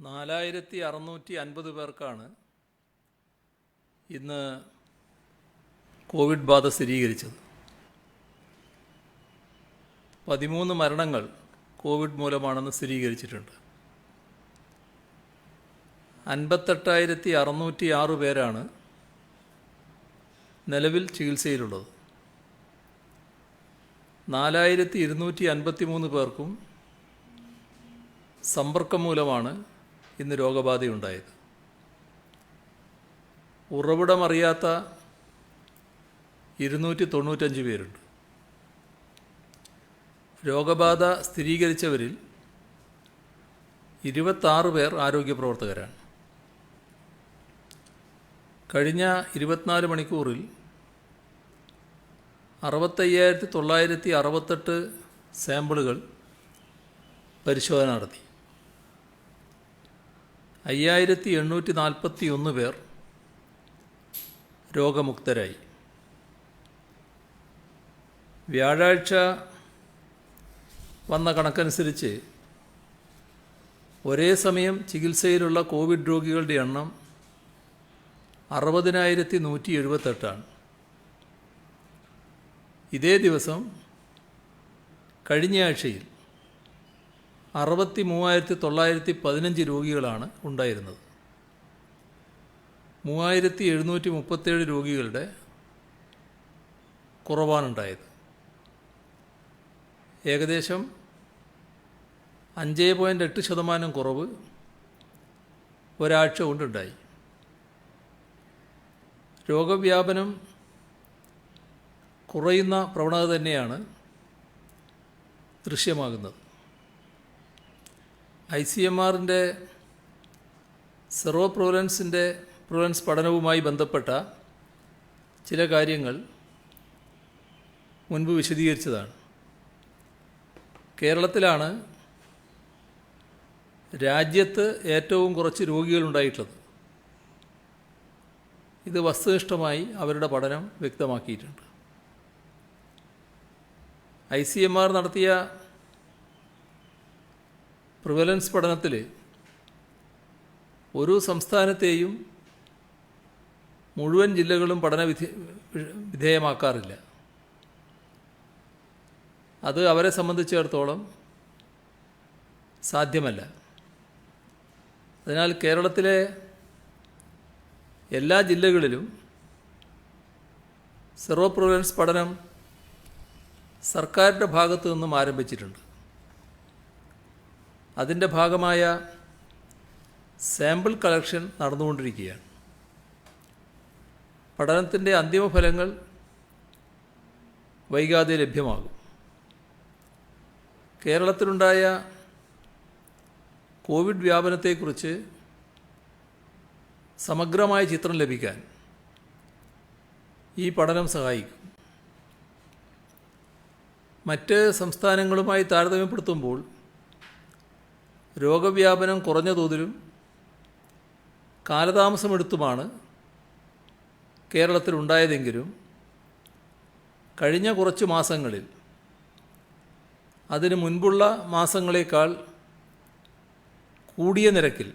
4650 പേർക്കാണ് ഇന്ന് കോവിഡ് ബാധ സ്ഥിരീകരിച്ചത്. 13 മരണങ്ങൾ കോവിഡ് മൂലമാണെന്ന് സ്ഥിരീകരിച്ചിട്ടുണ്ട്. 58,606 പേരാണ് നിലവിൽ ചികിത്സയിലുള്ളത്. 4,253 പേർക്കും സമ്പർക്കം മൂലമാണ് ഇന്ന് രോഗബാധയുണ്ടായത്. ഉറവിടമറിയാത്ത 295 പേരുണ്ട്. രോഗബാധ സ്ഥിരീകരിച്ചവരിൽ 26 പേർ ആരോഗ്യപ്രവർത്തകരാണ്. കഴിഞ്ഞ 24 മണിക്കൂറിൽ 65,968 സാമ്പിളുകൾ പരിശോധന നടത്തി. 5,841 പേർ രോഗമുക്തരായി. വ്യാഴാഴ്ച വന്ന കണക്കനുസരിച്ച് ഒരേ സമയം ചികിത്സയിലുള്ള കോവിഡ് രോഗികളുടെ എണ്ണം 60,178 ഇതേ ദിവസം കഴിഞ്ഞ ആഴ്ചയിൽ 63,915 രോഗികളാണ് ഉണ്ടായിരുന്നത്. 3,737 രോഗികളുടെ കുറവാണുണ്ടായത്. ഏകദേശം 5.8% കുറവ് ഒരാഴ്ച കൊണ്ടുണ്ടായി. രോഗവ്യാപനം കുറയുന്ന പ്രവണത തന്നെയാണ് ദൃശ്യമാകുന്നത്. ICMR-ൻ്റെ സെറോ പ്രിവലൻസ് പഠനവുമായി ബന്ധപ്പെട്ട ചില കാര്യങ്ങൾ മുൻപ് വിശദീകരിച്ചതാണ്. കേരളത്തിലാണ് രാജ്യത്ത് ഏറ്റവും കുറച്ച് രോഗികളുണ്ടായിട്ടുള്ളത്. ഇത് വസ്തുനിഷ്ഠമായി അവരുടെ പഠനം വ്യക്തമാക്കിയിട്ടുണ്ട്. ICMR നടത്തിയ പ്രിവലൻസ് പഠനത്തിൽ ഒരു സംസ്ഥാനത്തെയും മുഴുവൻ ജില്ലകളും പഠന വിധേയമാക്കാറില്ല. അത് അവരെ സംബന്ധിച്ചിടത്തോളം സാധ്യമല്ല. അതിനാൽ കേരളത്തിലെ എല്ലാ ജില്ലകളിലും സെറോ പ്രിവലൻസ് പഠനം സർക്കാരിൻ്റെ ഭാഗത്തു നിന്നും ആരംഭിച്ചിട്ടുണ്ട്. അതിൻ്റെ ഭാഗമായ സാമ്പിൾ കളക്ഷൻ നടന്നുകൊണ്ടിരിക്കുകയാണ്. പഠനത്തിൻ്റെ അന്തിമ ഫലങ്ങൾ വൈകാതെ ലഭ്യമാകും. കേരളത്തിലുണ്ടായ കോവിഡ് വ്യാപനത്തെക്കുറിച്ച് സമഗ്രമായ ചിത്രം ലഭിക്കാൻ ഈ പഠനം സഹായിക്കും. മറ്റ് സംസ്ഥാനങ്ങളുമായി താരതമ്യപ്പെടുത്തുമ്പോൾ രോഗവ്യാപനം കുറഞ്ഞ തോതിലും കാലതാമസമെടുത്തുമാണ് കേരളത്തിലുണ്ടായതെങ്കിലും കഴിഞ്ഞ കുറച്ച് മാസങ്ങളിൽ അതിനു മുൻപുള്ള മാസങ്ങളേക്കാൾ കൂടിയ നിരക്കിൽ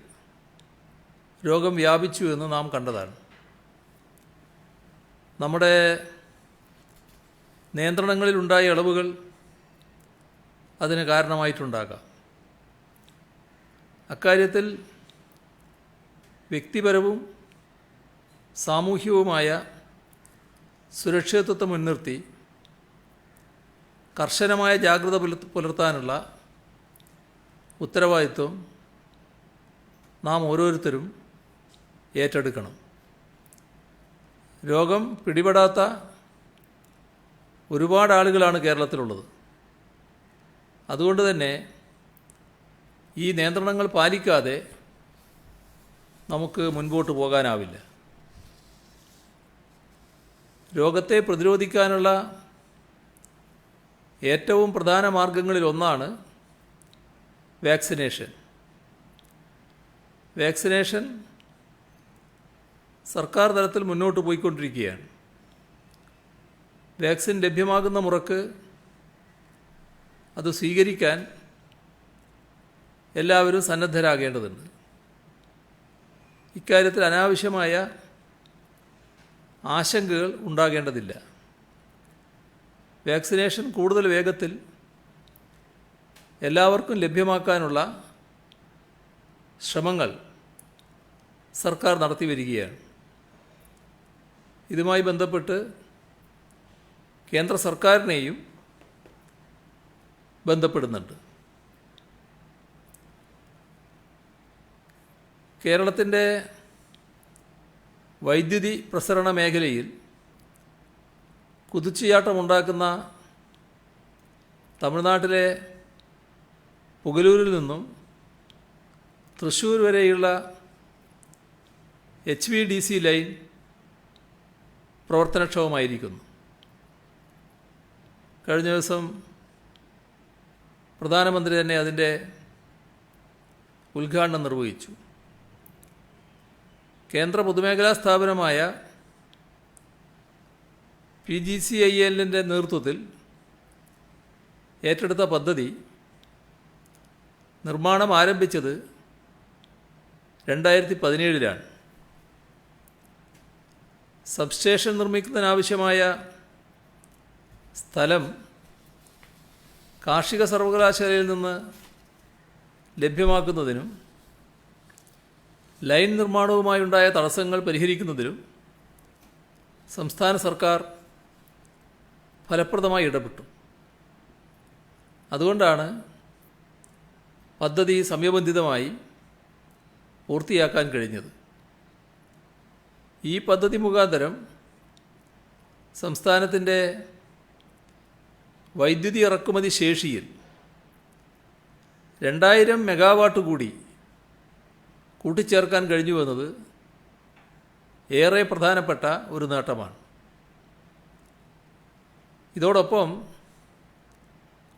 രോഗം വ്യാപിച്ചു എന്ന് നാം കണ്ടതാണ്. നമ്മുടെ നിയന്ത്രണങ്ങളിലുണ്ടായ ഇളവുകൾ അതിന് കാരണമായിട്ടുണ്ടാകാം. അക്കാര്യത്തിൽ വ്യക്തിപരവും സാമൂഹികവുമായ സുരക്ഷിതത്വത്തെ മുൻനിർത്തി കർശനമായ ജാഗ്രത പുലർത്താനുള്ള ഉത്തരവാദിത്വം നാം ഓരോരുത്തരും ഏറ്റെടുക്കണം. രോഗം പിടിപെടാത്ത ഒരുപാട് ആളുകളാണ് കേരളത്തിലുള്ളത്. അതുകൊണ്ട് തന്നെ ഈ നിയന്ത്രണങ്ങൾ പാലിക്കാതെ നമുക്ക് മുൻപോട്ട് പോകാനാവില്ല. രോഗത്തെ പ്രതിരോധിക്കാനുള്ള ഏറ്റവും പ്രധാന മാർഗങ്ങളിലൊന്നാണ് വാക്സിനേഷൻ. വാക്സിനേഷൻ സർക്കാർ തലത്തിൽ മുന്നോട്ട് പോയിക്കൊണ്ടിരിക്കുകയാണ്. വാക്സിൻ ലഭ്യമാകുന്ന മുറക്ക് അത് സ്വീകരിക്കാൻ എല്ലാവരും സന്നദ്ധരാകേണ്ടതുണ്ട്. ഇക്കാര്യത്തിൽ അനാവശ്യമായ ആശങ്കകൾ ഉണ്ടാകേണ്ടതില്ല. വാക്സിനേഷൻ കൂടുതൽ വേഗത്തിൽ എല്ലാവർക്കും ലഭ്യമാക്കാനുള്ള ശ്രമങ്ങൾ സർക്കാർ നടത്തി വരികയാണ്. ഇതുമായി ബന്ധപ്പെട്ട് കേന്ദ്ര സർക്കാരിനെയും ബന്ധപ്പെടുന്നുണ്ട്. കേരളത്തിൻ്റെ വൈദ്യുതി പ്രസരണ മേഖലയിൽ കുതിച്ചുചാട്ടമുണ്ടാക്കുന്ന തമിഴ്നാട്ടിലെ പുഗലൂരിൽ നിന്നും തൃശ്ശൂർ വരെയുള്ള HVDC ലൈൻ പ്രവർത്തനക്ഷമമായിരിക്കുന്നു. കഴിഞ്ഞ ദിവസം പ്രധാനമന്ത്രി തന്നെ അതിൻ്റെ ഉദ്ഘാടനം നിർവഹിച്ചു. കേന്ദ്ര പൊതുമേഖലാ സ്ഥാപനമായ PGCILൻ്റെ നേതൃത്വത്തിൽ ഏറ്റെടുത്ത പദ്ധതി നിർമ്മാണം ആരംഭിച്ചത് 2017 സബ്സ്റ്റേഷൻ നിർമ്മിക്കുന്നതിനാവശ്യമായ സ്ഥലം കാർഷിക സർവകലാശാലയിൽ നിന്ന് ലഭ്യമാക്കുന്നതിനും ലൈൻ നിർമ്മാണവുമായുണ്ടായ തടസ്സങ്ങൾ പരിഹരിക്കുന്നതിനും സംസ്ഥാന സർക്കാർ ഫലപ്രദമായി ഇടപെട്ടു. അതുകൊണ്ടാണ് പദ്ധതി സമയബന്ധിതമായി പൂർത്തിയാക്കാൻ കഴിഞ്ഞത്. ഈ പദ്ധതി മുഖാന്തരം സംസ്ഥാനത്തിൻ്റെ വൈദ്യുതി ഇറക്കുമതി ശേഷിയിൽ 2000 മെഗാവാട്ട് കൂടി കൂട്ടിച്ചേർക്കാൻ കഴിഞ്ഞുവെന്നത് ഏറെ പ്രധാനപ്പെട്ട ഒരു നേട്ടമാണ്. ഇതോടൊപ്പം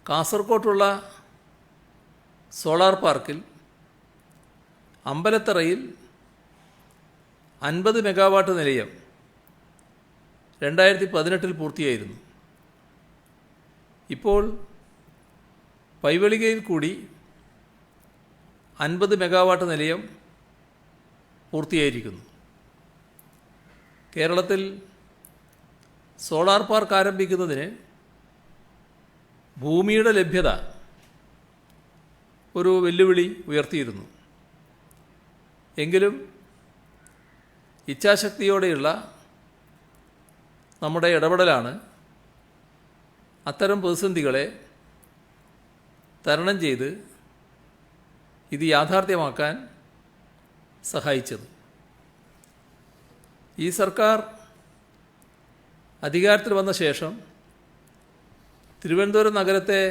കാസർകോട്ടുള്ള സോളാർ പാർക്കിൽ അമ്പലത്തറയിൽ 50 മെഗാവാട്ട് നിലയം 2018 പൂർത്തിയായിരുന്നു. ഇപ്പോൾ പൈവളികയിൽ കൂടി 50 മെഗാവാട്ട് നിലയം പൂർത്തിയായിരിക്കുന്നു. കേരളത്തിൽ സോളാർ പാർക്ക് ആരംഭിക്കുന്നതിന് ഭൂമിയുടെ ലഭ്യത ഒരു വെല്ലുവിളി ഉയർത്തിയിരുന്നു. എങ്കിലും ഇച്ഛാശക്തിയോടെയുള്ള നമ്മുടെ ഇടപെടലാണ് അത്തരം പ്രതിസന്ധികളെ തരണം ചെയ്ത് ഇത് യാഥാർത്ഥ്യമാക്കാൻ സഹായിച്ചത്. ഈ സർക്കാർ അധികാരത്തിൽ വന്ന ശേഷം തിരുവനന്തപുരം നഗരത്തെ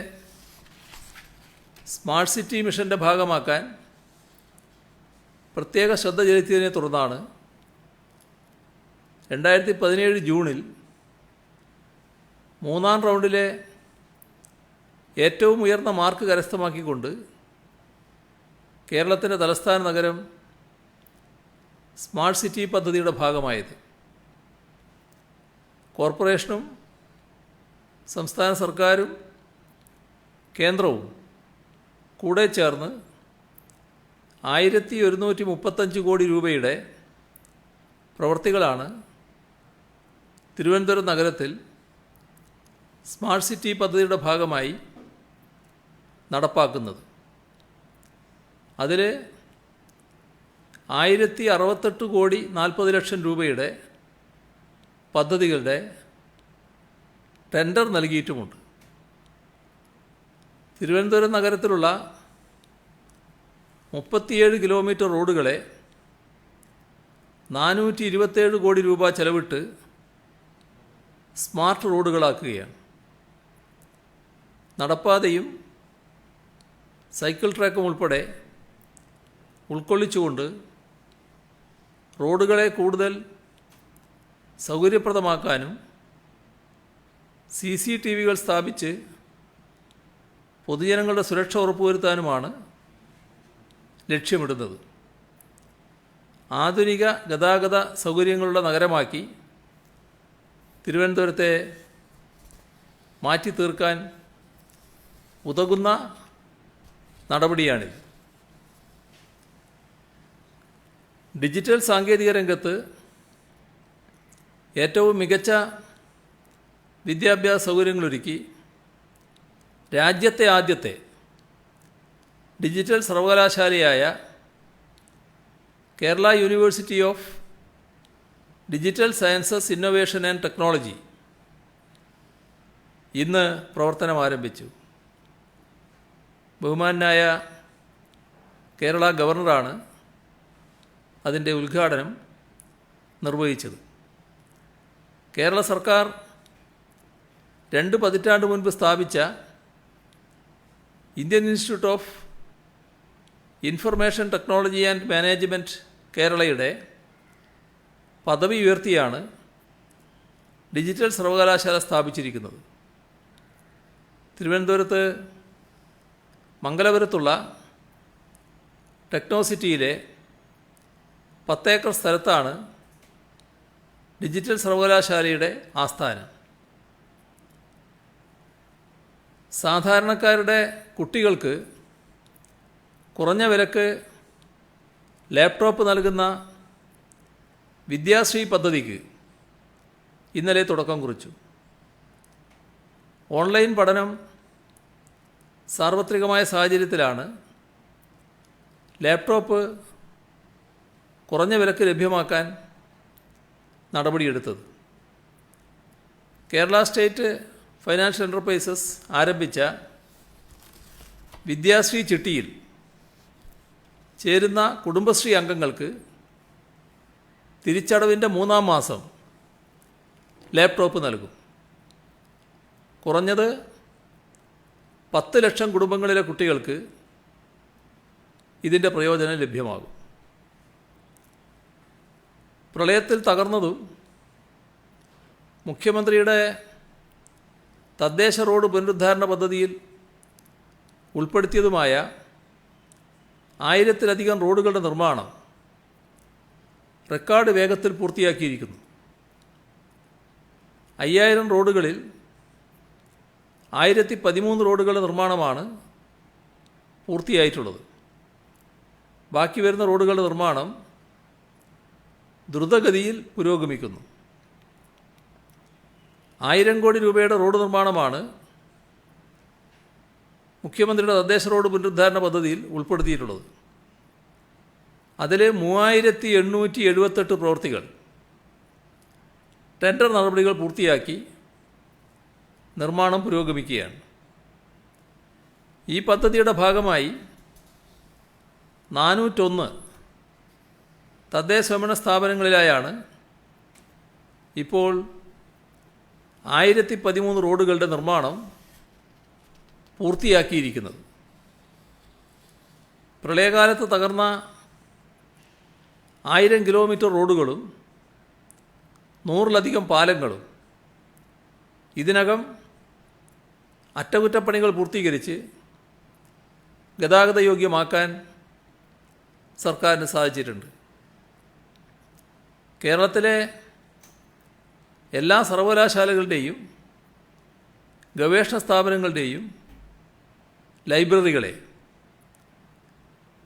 സ്മാർട്ട് സിറ്റി മിഷൻ്റെ ഭാഗമാക്കാൻ പ്രത്യേക ശ്രദ്ധ ചെലുത്തിയതിനെ തുടർന്നാണ് 2017 ജൂണിൽ 3ാം റൗണ്ടിലെ ഏറ്റവും ഉയർന്ന മാർക്ക് കരസ്ഥമാക്കിക്കൊണ്ട് കേരളത്തിൻ്റെ തലസ്ഥാന നഗരം സ്മാർട്ട് സിറ്റി പദ്ധതിയുടെ ഭാഗമായത്. കോർപ്പറേഷനും സംസ്ഥാന സർക്കാരും കേന്ദ്രവും കൂടെ ചേർന്ന് 1135 കോടി രൂപയുടെ പ്രവൃത്തികളാണ് തിരുവനന്തപുരം നഗരത്തിൽ സ്മാർട്ട് സിറ്റി പദ്ധതിയുടെ ഭാഗമായി നടപ്പാക്കുന്നത്. അതിൽ 1068 കോടി 40 ലക്ഷം രൂപയുടെ പദ്ധതികളുടെ ടെൻഡർ നൽകിയിട്ടുമുണ്ട്. തിരുവനന്തപുരം നഗരത്തിലുള്ള 37 കിലോമീറ്റർ റോഡുകളെ 427 കോടി രൂപ ചെലവിട്ട് സ്മാർട്ട് റോഡുകളാക്കുകയാണ്. നടപ്പാതയും സൈക്കിൾ ട്രാക്കും ഉൾപ്പെടെ ഉൾക്കൊള്ളിച്ചുകൊണ്ട് റോഡുകളെ കൂടുതൽ സൗകര്യപ്രദമാക്കാനും CCTVകൾ സ്ഥാപിച്ച് പൊതുജനങ്ങളുടെ സുരക്ഷ ഉറപ്പുവരുത്താനുമാണ് ലക്ഷ്യമിടുന്നത്. ആധുനിക ഗതാഗത സൗകര്യങ്ങളുടെ നഗരമാക്കി തിരുവനന്തപുരത്തെ മാറ്റി തീർക്കാൻ ഉതകുന്ന നടപടിയാണിത്. ഡിജിറ്റൽ സാങ്കേതിക രംഗത്ത് ഏറ്റവും മികച്ച വിദ്യാഭ്യാസ സൗകര്യങ്ങളൊരുക്കി രാജ്യത്തെ ആദ്യത്തെ ഡിജിറ്റൽ സർവകലാശാലയായ Kerala university of digital sciences innovation and technology ഇന്ന് പ്രവർത്തനം ആരംഭിച്ചു. ബഹുമാനായ കേരള ഗവർണറാണ് അതിൻ്റെ ഉദ്ഘാടനം നിർവഹിച്ചത്. കേരള സർക്കാർ 2 പതിറ്റാണ്ട് മുൻപ് സ്ഥാപിച്ച Indian institute of information technology and management കേരളയുടെ പദവി ഉയർത്തിയാണ് ഡിജിറ്റൽ സർവകലാശാല സ്ഥാപിച്ചിരിക്കുന്നത്. തിരുവനന്തപുരത്ത് മംഗലപുരത്തുള്ള ടെക്നോസിറ്റിയിലെ 10 ഏക്കർ സ്ഥലത്താണ് ഡിജിറ്റൽ സർവകലാശാലയുടെ ആസ്ഥാനം. സാധാരണക്കാരുടെ കുട്ടികൾക്ക് കുറഞ്ഞ വിലക്ക് ലാപ്ടോപ്പ് നൽകുന്ന വിദ്യാശ്രീ പദ്ധതിക്ക് ഇന്നലെ തുടക്കം കുറിച്ചു. ഓൺലൈൻ പഠനം സാർവത്രികമായ സാഹചര്യത്തിലാണ് ലാപ്ടോപ്പ് കുറഞ്ഞ വിലക്ക് ലഭ്യമാക്കാൻ നടപടിയെടുത്തത്. കേരള സ്റ്റേറ്റ് ഫൈനാൻഷ്യൽ എൻ്റർപ്രൈസസ് ആരംഭിച്ച വിദ്യാശ്രീ ചിട്ടിയിൽ ചേരുന്ന കുടുംബശ്രീ അംഗങ്ങൾക്ക് തിരിച്ചടവിൻ്റെ 3-ാം മാസം ലാപ്ടോപ്പ് നൽകും. കുറഞ്ഞത് 10 ലക്ഷം കുടുംബങ്ങളിലെ കുട്ടികൾക്ക് ഇതിൻ്റെ പ്രയോജനം ലഭ്യമാകും. പ്രളയത്തിൽ തകർന്നതും മുഖ്യമന്ത്രിയുടെ തദ്ദേശ റോഡ് പുനരുദ്ധാരണ പദ്ധതിയിൽ ഉൾപ്പെടുത്തിയതുമായ 1000-ലധികം റോഡുകളുടെ നിർമ്മാണം റെക്കോർഡ് വേഗത്തിൽ പൂർത്തിയാക്കിയിരിക്കുന്നു. 5000 റോഡുകളിൽ 1013 റോഡുകളുടെ നിർമ്മാണമാണ് പൂർത്തിയായിട്ടുള്ളത്. ബാക്കി വരുന്ന റോഡുകളുടെ നിർമ്മാണം ദ്രുതഗതിയിൽ പുരോഗമിക്കുന്നു. 1000 കോടി രൂപയുടെ റോഡ് നിർമ്മാണമാണ് മുഖ്യമന്ത്രിയുടെ തദ്ദേശ റോഡ് പുനരുദ്ധാരണ പദ്ധതിയിൽ ഉൾപ്പെടുത്തിയിട്ടുള്ളത്. അതിൽ 3878 പ്രവൃത്തികൾ ടെൻഡർ നടപടികൾ പൂർത്തിയാക്കി നിർമ്മാണം പുരോഗമിക്കുകയാണ്. ഈ പദ്ധതിയുടെ ഭാഗമായി 401 തദ്ദേശ സ്വയംഭരണ സ്ഥാപനങ്ങളിലായാണ് ഇപ്പോൾ 1013 റോഡുകളുടെ നിർമ്മാണം പൂർത്തിയാക്കിയിരിക്കുന്നത്. പ്രളയകാലത്ത് തകർന്ന 1000 കിലോമീറ്റർ റോഡുകളും 100-ലധികം പാലങ്ങളും ഇതിനകം അറ്റകുറ്റപ്പണികൾ പൂർത്തീകരിച്ച് ഗതാഗതയോഗ്യമാക്കാൻ സർക്കാരിന് സാധിച്ചിട്ടുണ്ട്. കേരളത്തിലെ എല്ലാ സർവകലാശാലകളുടെയും ഗവേഷണ സ്ഥാപനങ്ങളുടെയും ലൈബ്രറികളെ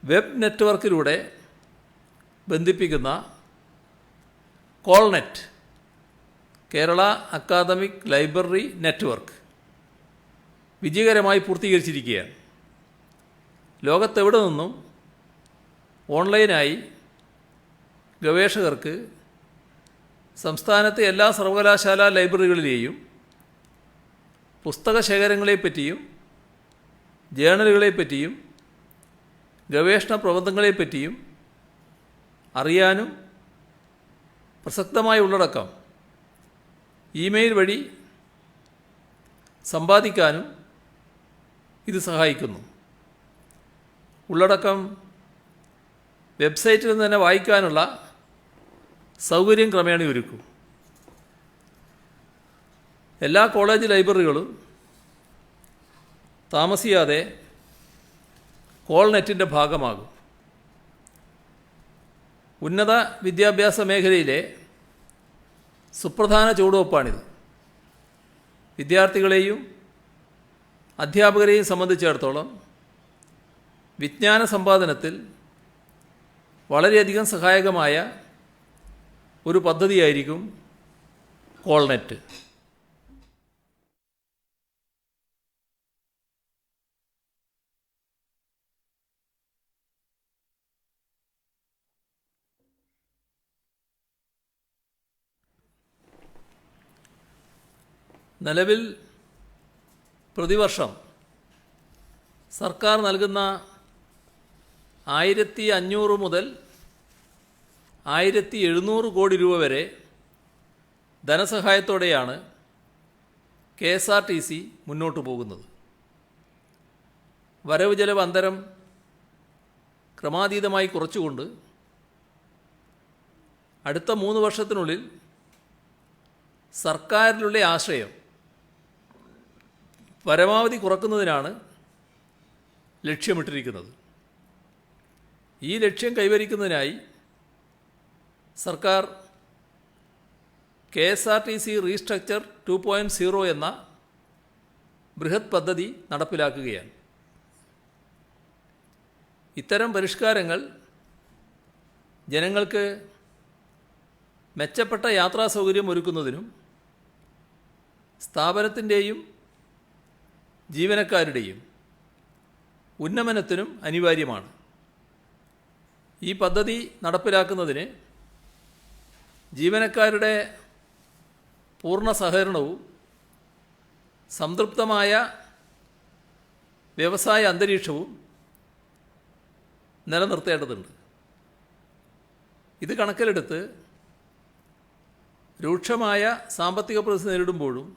വെബ് നെറ്റ്വർക്കിലൂടെ ബന്ധിപ്പിക്കുന്ന കോൾനെറ്റ് കേരള അക്കാദമിക് ലൈബ്രറി നെറ്റ്വർക്ക് വിജയകരമായി പൂർത്തീകരിച്ചിരിക്കുകയാണ്. ലോകത്തെവിടെ നിന്നും ഓൺലൈനായി ഗവേഷകർക്ക് സംസ്ഥാനത്തെ എല്ലാ സർവകലാശാലാ ലൈബ്രറികളിലെയും പുസ്തക ശേഖരങ്ങളെപ്പറ്റിയും ജേണലുകളെപ്പറ്റിയും ഗവേഷണ പ്രബന്ധങ്ങളെപ്പറ്റിയും അറിയാനും പ്രസക്തമായ ഉള്ളടക്കം ഇമെയിൽ വഴി സമ്പാദിക്കാനും ഇത് സഹായിക്കുന്നു. ഉള്ളടക്കം വെബ്സൈറ്റിൽ നിന്ന് തന്നെ വായിക്കാനുള്ള സൗകര്യം ക്രമേണ ഒരുക്കും. എല്ലാ കോളേജ് ലൈബ്രറികളും താമസിയാതെ കോൾനെറ്റിൻ്റെ ഭാഗമാകും. ഉന്നത വിദ്യാഭ്യാസ മേഖലയിലെ സുപ്രധാന ചുവടുവെപ്പാണിത്. വിദ്യാർത്ഥികളെയും അധ്യാപകരെയും സംബന്ധിച്ചിടത്തോളം വിജ്ഞാന സമ്പാദനത്തിൽ വളരെയധികം സഹായകമായ ഒരു പദ്ധതിയായിരിക്കും കോൾനെറ്റ്. നിലവിൽ പ്രതിവർഷം സർക്കാർ നൽകുന്ന 1500 മുതൽ 1700 കോടി രൂപ വരെ ധനസഹായത്തോടെയാണ് KSRTC മുന്നോട്ട് പോകുന്നത്. വരവ് ചെലവ് അന്തരം ക്രമാതീതമായി കുറച്ചുകൊണ്ട് അടുത്ത 3 വർഷത്തിനുള്ളിൽ സർക്കാരിലുള്ള ആശ്രയം പരമാവധി കുറക്കുന്നതിനാണ് ലക്ഷ്യമിട്ടിരിക്കുന്നത്. ഈ ലക്ഷ്യം കൈവരിക്കുന്നതിനായി സർക്കാർ KSRTC റീസ്ട്രക്ചർ 2.0 എന്ന ബൃഹത് പദ്ധതി നടപ്പിലാക്കുകയാണ്. ഇത്തരം പരിഷ്കാരങ്ങൾ ജനങ്ങൾക്ക് മെച്ചപ്പെട്ട യാത്രാ സൗകര്യം ഒരുക്കുന്നതിനും സ്ഥാപനത്തിൻ്റെയും ജീവനക്കാരുടെയും ഉന്നമനത്തിനും അനിവാര്യമാണ്. ഈ പദ്ധതി നടപ്പിലാക്കുന്നതിന് ജീവനക്കാരുടെ പൂർണ്ണ സഹകരണവും സംതൃപ്തമായ വ്യവസായ അന്തരീക്ഷവും നിലനിർത്തേണ്ടതുണ്ട്. ഇത് കണക്കിലെടുത്ത് രൂക്ഷമായ സാമ്പത്തിക പ്രതിസന്ധി നേരിടുമ്പോഴും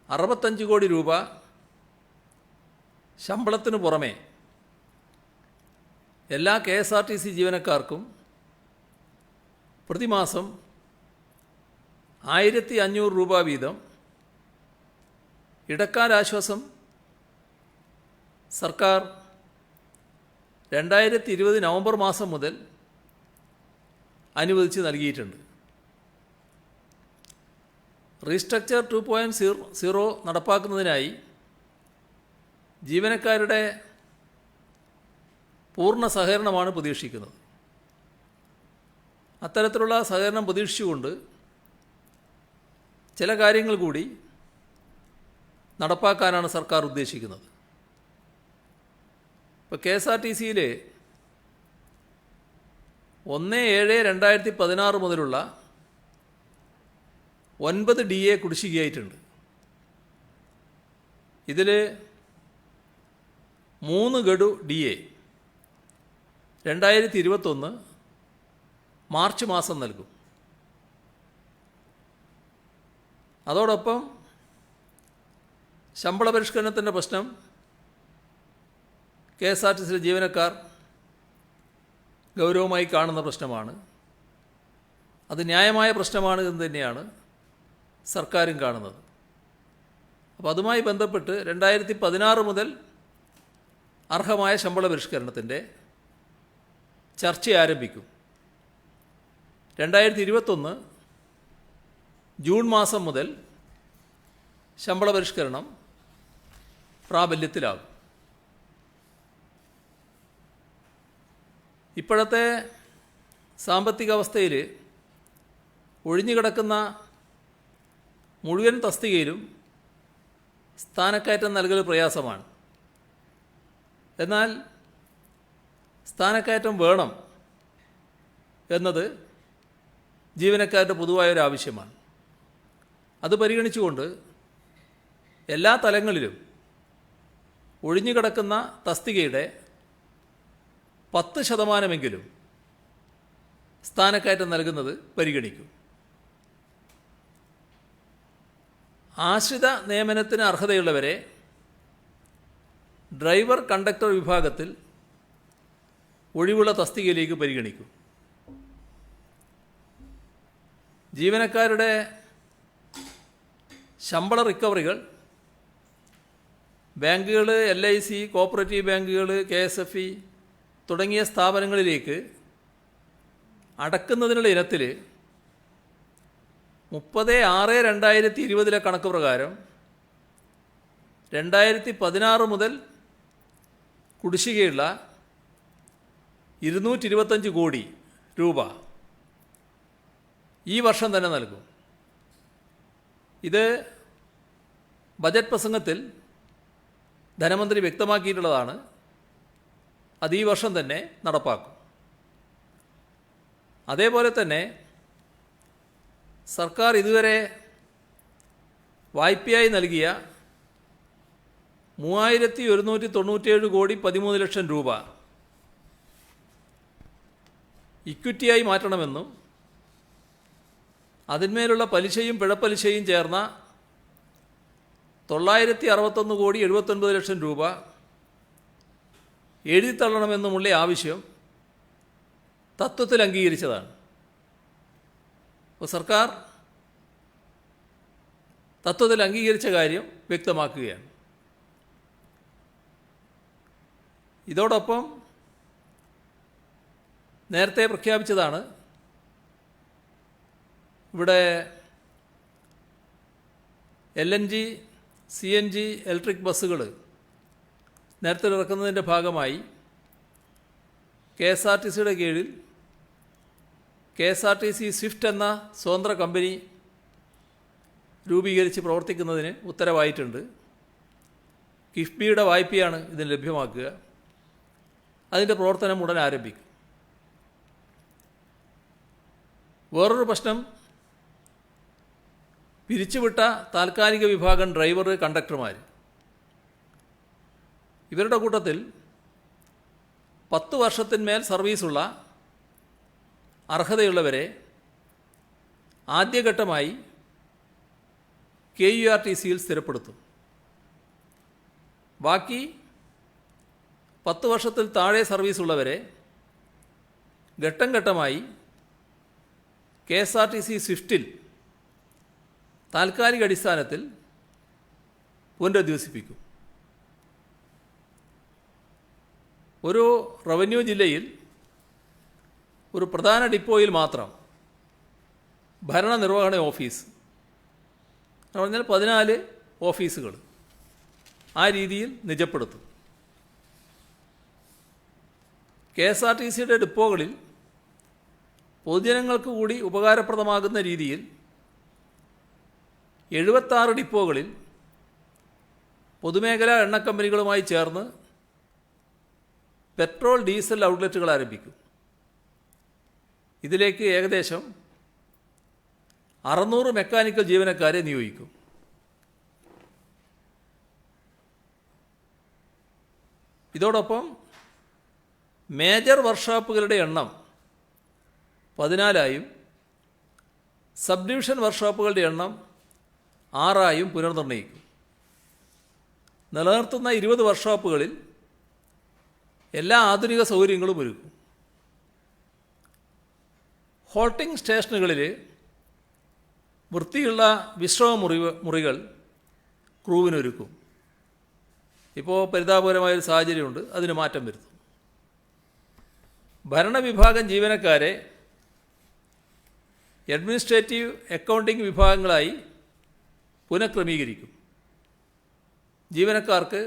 65 കോടി രൂപ ശമ്പളത്തിനു പുറമെ എല്ലാ KSRTC ജീവനക്കാർക്കും പ്രതിമാസം 1500 രൂപ വീതം ഇടക്കാലാശ്വാസം സർക്കാർ 2020 നവംബർ മാസം മുതൽ അനുവദിച്ച് നൽകിയിട്ടുണ്ട്. റീസ്ട്രക്ചർ 2.0 നടപ്പാക്കുന്നതിനായി ജീവനക്കാരുടെ പൂർണ്ണ സഹകരണമാണ് പ്രതീക്ഷിക്കുന്നത്. അത്തരത്തിലുള്ള സഹകരണം പ്രതീക്ഷിച്ചുകൊണ്ട് ചില കാര്യങ്ങൾ കൂടി നടപ്പാക്കാനാണ് സർക്കാർ ഉദ്ദേശിക്കുന്നത്. ഇപ്പോൾ KSRTCയിൽ 1/7/2016 മുതലുള്ള 9 DA കുടിശ്ശികയായിട്ടുണ്ട്. ഇതിൽ 3 ഗഡു DA 2021 മാർച്ച് മാസം നൽകും. അതോടൊപ്പം ശമ്പള പരിഷ്കരണത്തിൻ്റെ പ്രശ്നം KSRTC ജീവനക്കാർ ഗൗരവമായി കാണുന്ന പ്രശ്നമാണ്. അത് ന്യായമായ പ്രശ്നമാണ് എന്ന് തന്നെയാണ് സർക്കാരും കാണുന്നത്. അപ്പോൾ അതുമായി ബന്ധപ്പെട്ട് 2016 മുതൽ അർഹമായ ശമ്പള പരിഷ്കരണത്തിൻ്റെ ചർച്ച ആരംഭിക്കും. 2021 ജൂൺ മാസം മുതൽ ശമ്പള പരിഷ്കരണം പ്രാബല്യത്തിലാകും. ഇപ്പോഴത്തെ സാമ്പത്തിക അവസ്ഥയിൽ ഒഴിഞ്ഞുകിടക്കുന്ന മുഴുവൻ തസ്തികയിലും സ്ഥാനക്കയറ്റം നൽകൽ പ്രയാസമാണ്. എന്നാൽ സ്ഥാനക്കയറ്റം വേണം എന്നത് ജീവനക്കാരുടെ പൊതുവായൊരാവശ്യമാണ്. അത് പരിഗണിച്ചുകൊണ്ട് എല്ലാ തലങ്ങളിലും ഒഴിഞ്ഞുകിടക്കുന്ന തസ്തികയുടെ 10% സ്ഥാനക്കയറ്റം നൽകുന്നത് പരിഗണിക്കും. ആശ്രിത നിയമനത്തിന് അർഹതയുള്ളവരെ ഡ്രൈവർ കണ്ടക്ടർ വിഭാഗത്തിൽ ഒഴിവുള്ള തസ്തികയിലേക്ക് പരിഗണിക്കും. ജീവനക്കാരുടെ ശമ്പള റിക്കവറികൾ ബാങ്കുകൾ, LIC, കോപ്പറേറ്റീവ് ബാങ്കുകൾ, KSFE തുടങ്ങിയ സ്ഥാപനങ്ങളിലേക്ക് അടക്കുന്നതിനുള്ള ഇനത്തിൽ 30/6/2020 കണക്ക് പ്രകാരം 2016 മുതൽ കുടിശ്ശികയുള്ള 225 കോടി രൂപ ഈ വർഷം തന്നെ നൽകും. ഇത് ബജറ്റ് പ്രസംഗത്തിൽ ധനമന്ത്രി വ്യക്തമാക്കിയിട്ടുള്ളതാണ്. അത് ഈ വർഷം തന്നെ നടപ്പാക്കും. അതേപോലെ തന്നെ സർക്കാർ ഇതുവരെ വായ്പയായി നൽകിയ 3197 കോടി 13 ലക്ഷം രൂപ ഇക്വിറ്റിയായി മാറ്റണമെന്നും അതിന്മേലുള്ള പലിശയും പിഴപ്പലിശയും ചേർന്ന 961 കോടി 79 ലക്ഷം രൂപ എഴുതിത്തള്ളണമെന്നുമുള്ള ആവശ്യം തത്വത്തിൽ അംഗീകരിച്ചതാണ്. അപ്പോൾ സർക്കാർ തത്വത്തിൽ അംഗീകരിച്ച കാര്യം വ്യക്തമാക്കുകയാണ്. ഇതോടൊപ്പം നേരത്തെ പ്രഖ്യാപിച്ചതാണ്, ഇവിടെ LNG CNG ഇലക്ട്രിക് ബസ്സുകൾ നേരത്തെ ഇറക്കുന്നതിൻ്റെ ഭാഗമായി KSRTCയുടെ കീഴിൽ KSRTC സ്വിഫ്റ്റ് എന്ന സ്വതന്ത്ര കമ്പനി രൂപീകരിച്ച് പ്രവർത്തിക്കുന്നതിന് ഉത്തരവായിട്ടുണ്ട്. കിഫ്ബിയുടെ വായ്പയാണ് ഇതിന് ലഭ്യമാക്കുക. അതിൻ്റെ പ്രവർത്തനം ഉടൻ ആരംഭിക്കും. വേറൊരു പ്രശ്നം, പിരിച്ചുവിട്ട താൽക്കാലിക വിഭാഗം ഡ്രൈവർ, കണ്ടക്ടർമാർ. ഇവരുടെ കൂട്ടത്തിൽ 10 വർഷത്തിന്മേൽ സർവീസുള്ള അർഹതയുള്ളവരെ ആദ്യഘട്ടമായി KURTCയിൽ സ്ഥിരപ്പെടുത്തും. ബാക്കി 10 വർഷത്തിൽ താഴെ സർവീസുള്ളവരെ ഘട്ടം ഘട്ടമായി KSRTC സ്വിഫ്റ്റിൽ താൽക്കാലിക അടിസ്ഥാനത്തിൽ പുനരധിവസിപ്പിക്കും. ഒരു റവന്യൂ ജില്ലയിൽ ഒരു പ്രധാന ഡിപ്പോയിൽ മാത്രം ഭരണനിർവഹണ ഓഫീസ് എന്ന് പറഞ്ഞാൽ 14 ഓഫീസുകൾ ആ രീതിയിൽ നിജപ്പെടുത്തും. KSRTCയുടെ ഡിപ്പോകളിൽ പൊതുജനങ്ങൾക്ക് കൂടി ഉപകാരപ്രദമാകുന്ന രീതിയിൽ 76 ഡിപ്പോകളിൽ പൊതുമേഖലാ എണ്ണക്കമ്പനികളുമായി ചേർന്ന് പെട്രോൾ ഡീസൽ ഔട്ട്ലെറ്റുകൾ ആരംഭിക്കും. ഇതിലേക്ക് ഏകദേശം 600 മെക്കാനിക്കൽ ജീവനക്കാരെ നിയോഗിക്കും. ഇതോടൊപ്പം മേജർ വർക്ക്ഷോപ്പുകളുടെ എണ്ണം 14ആയും സബ് ഡിവിഷൻ വർക്ക്ഷോപ്പുകളുടെ എണ്ണം 6ആയും പുനർനിർണ്ണയിക്കും. നിലനിർത്തുന്ന 20 വർക്ക്ഷോപ്പുകളിൽ എല്ലാ ആധുനിക സൗകര്യങ്ങളും ഒരുക്കും. ഹോൾട്ടിംഗ് സ്റ്റേഷനുകളിൽ വൃത്തിയുള്ള വിശ്രമ മുറികൾ ക്രൂവിനൊരുക്കും. ഇപ്പോൾ പരിതാപകരമായൊരു സാഹചര്യമുണ്ട്, അതിന് മാറ്റം വരുത്തും. ഭരണവിഭാഗം ജീവനക്കാരെ അഡ്മിനിസ്ട്രേറ്റീവ് അക്കൗണ്ടിംഗ് വിഭാഗങ്ങളായി പുനഃക്രമീകരിക്കും. ജീവനക്കാർക്ക്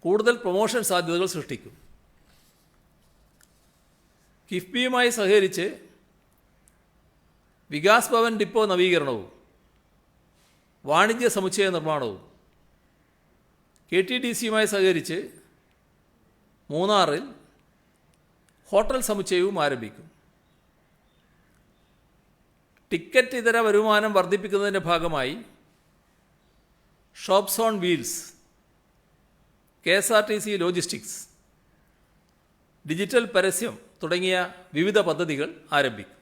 കൂടുതൽ പ്രൊമോഷൻ സാധ്യതകൾ സൃഷ്ടിക്കും. കിഫ്ബിയുമായി സഹകരിച്ച് വികാസ് ഭവൻ ഡിപ്പോ നവീകരണവും വാണിജ്യ സമുച്ചയ നിർമ്മാണവും KTDCയുമായി സഹകരിച്ച് മൂന്നാറിൽ ഹോട്ടൽ സമുച്ചയവും ആരംഭിക്കും. ടിക്കറ്റ് ഇതര വരുമാനം വർദ്ധിപ്പിക്കുന്നതിൻ്റെ ഭാഗമായി shops on wheels, KSRTC logistics, digital പരസ്യം തുടങ്ങിയ വിവിധ പദ്ധതികൾ ആരംഭിക്കും.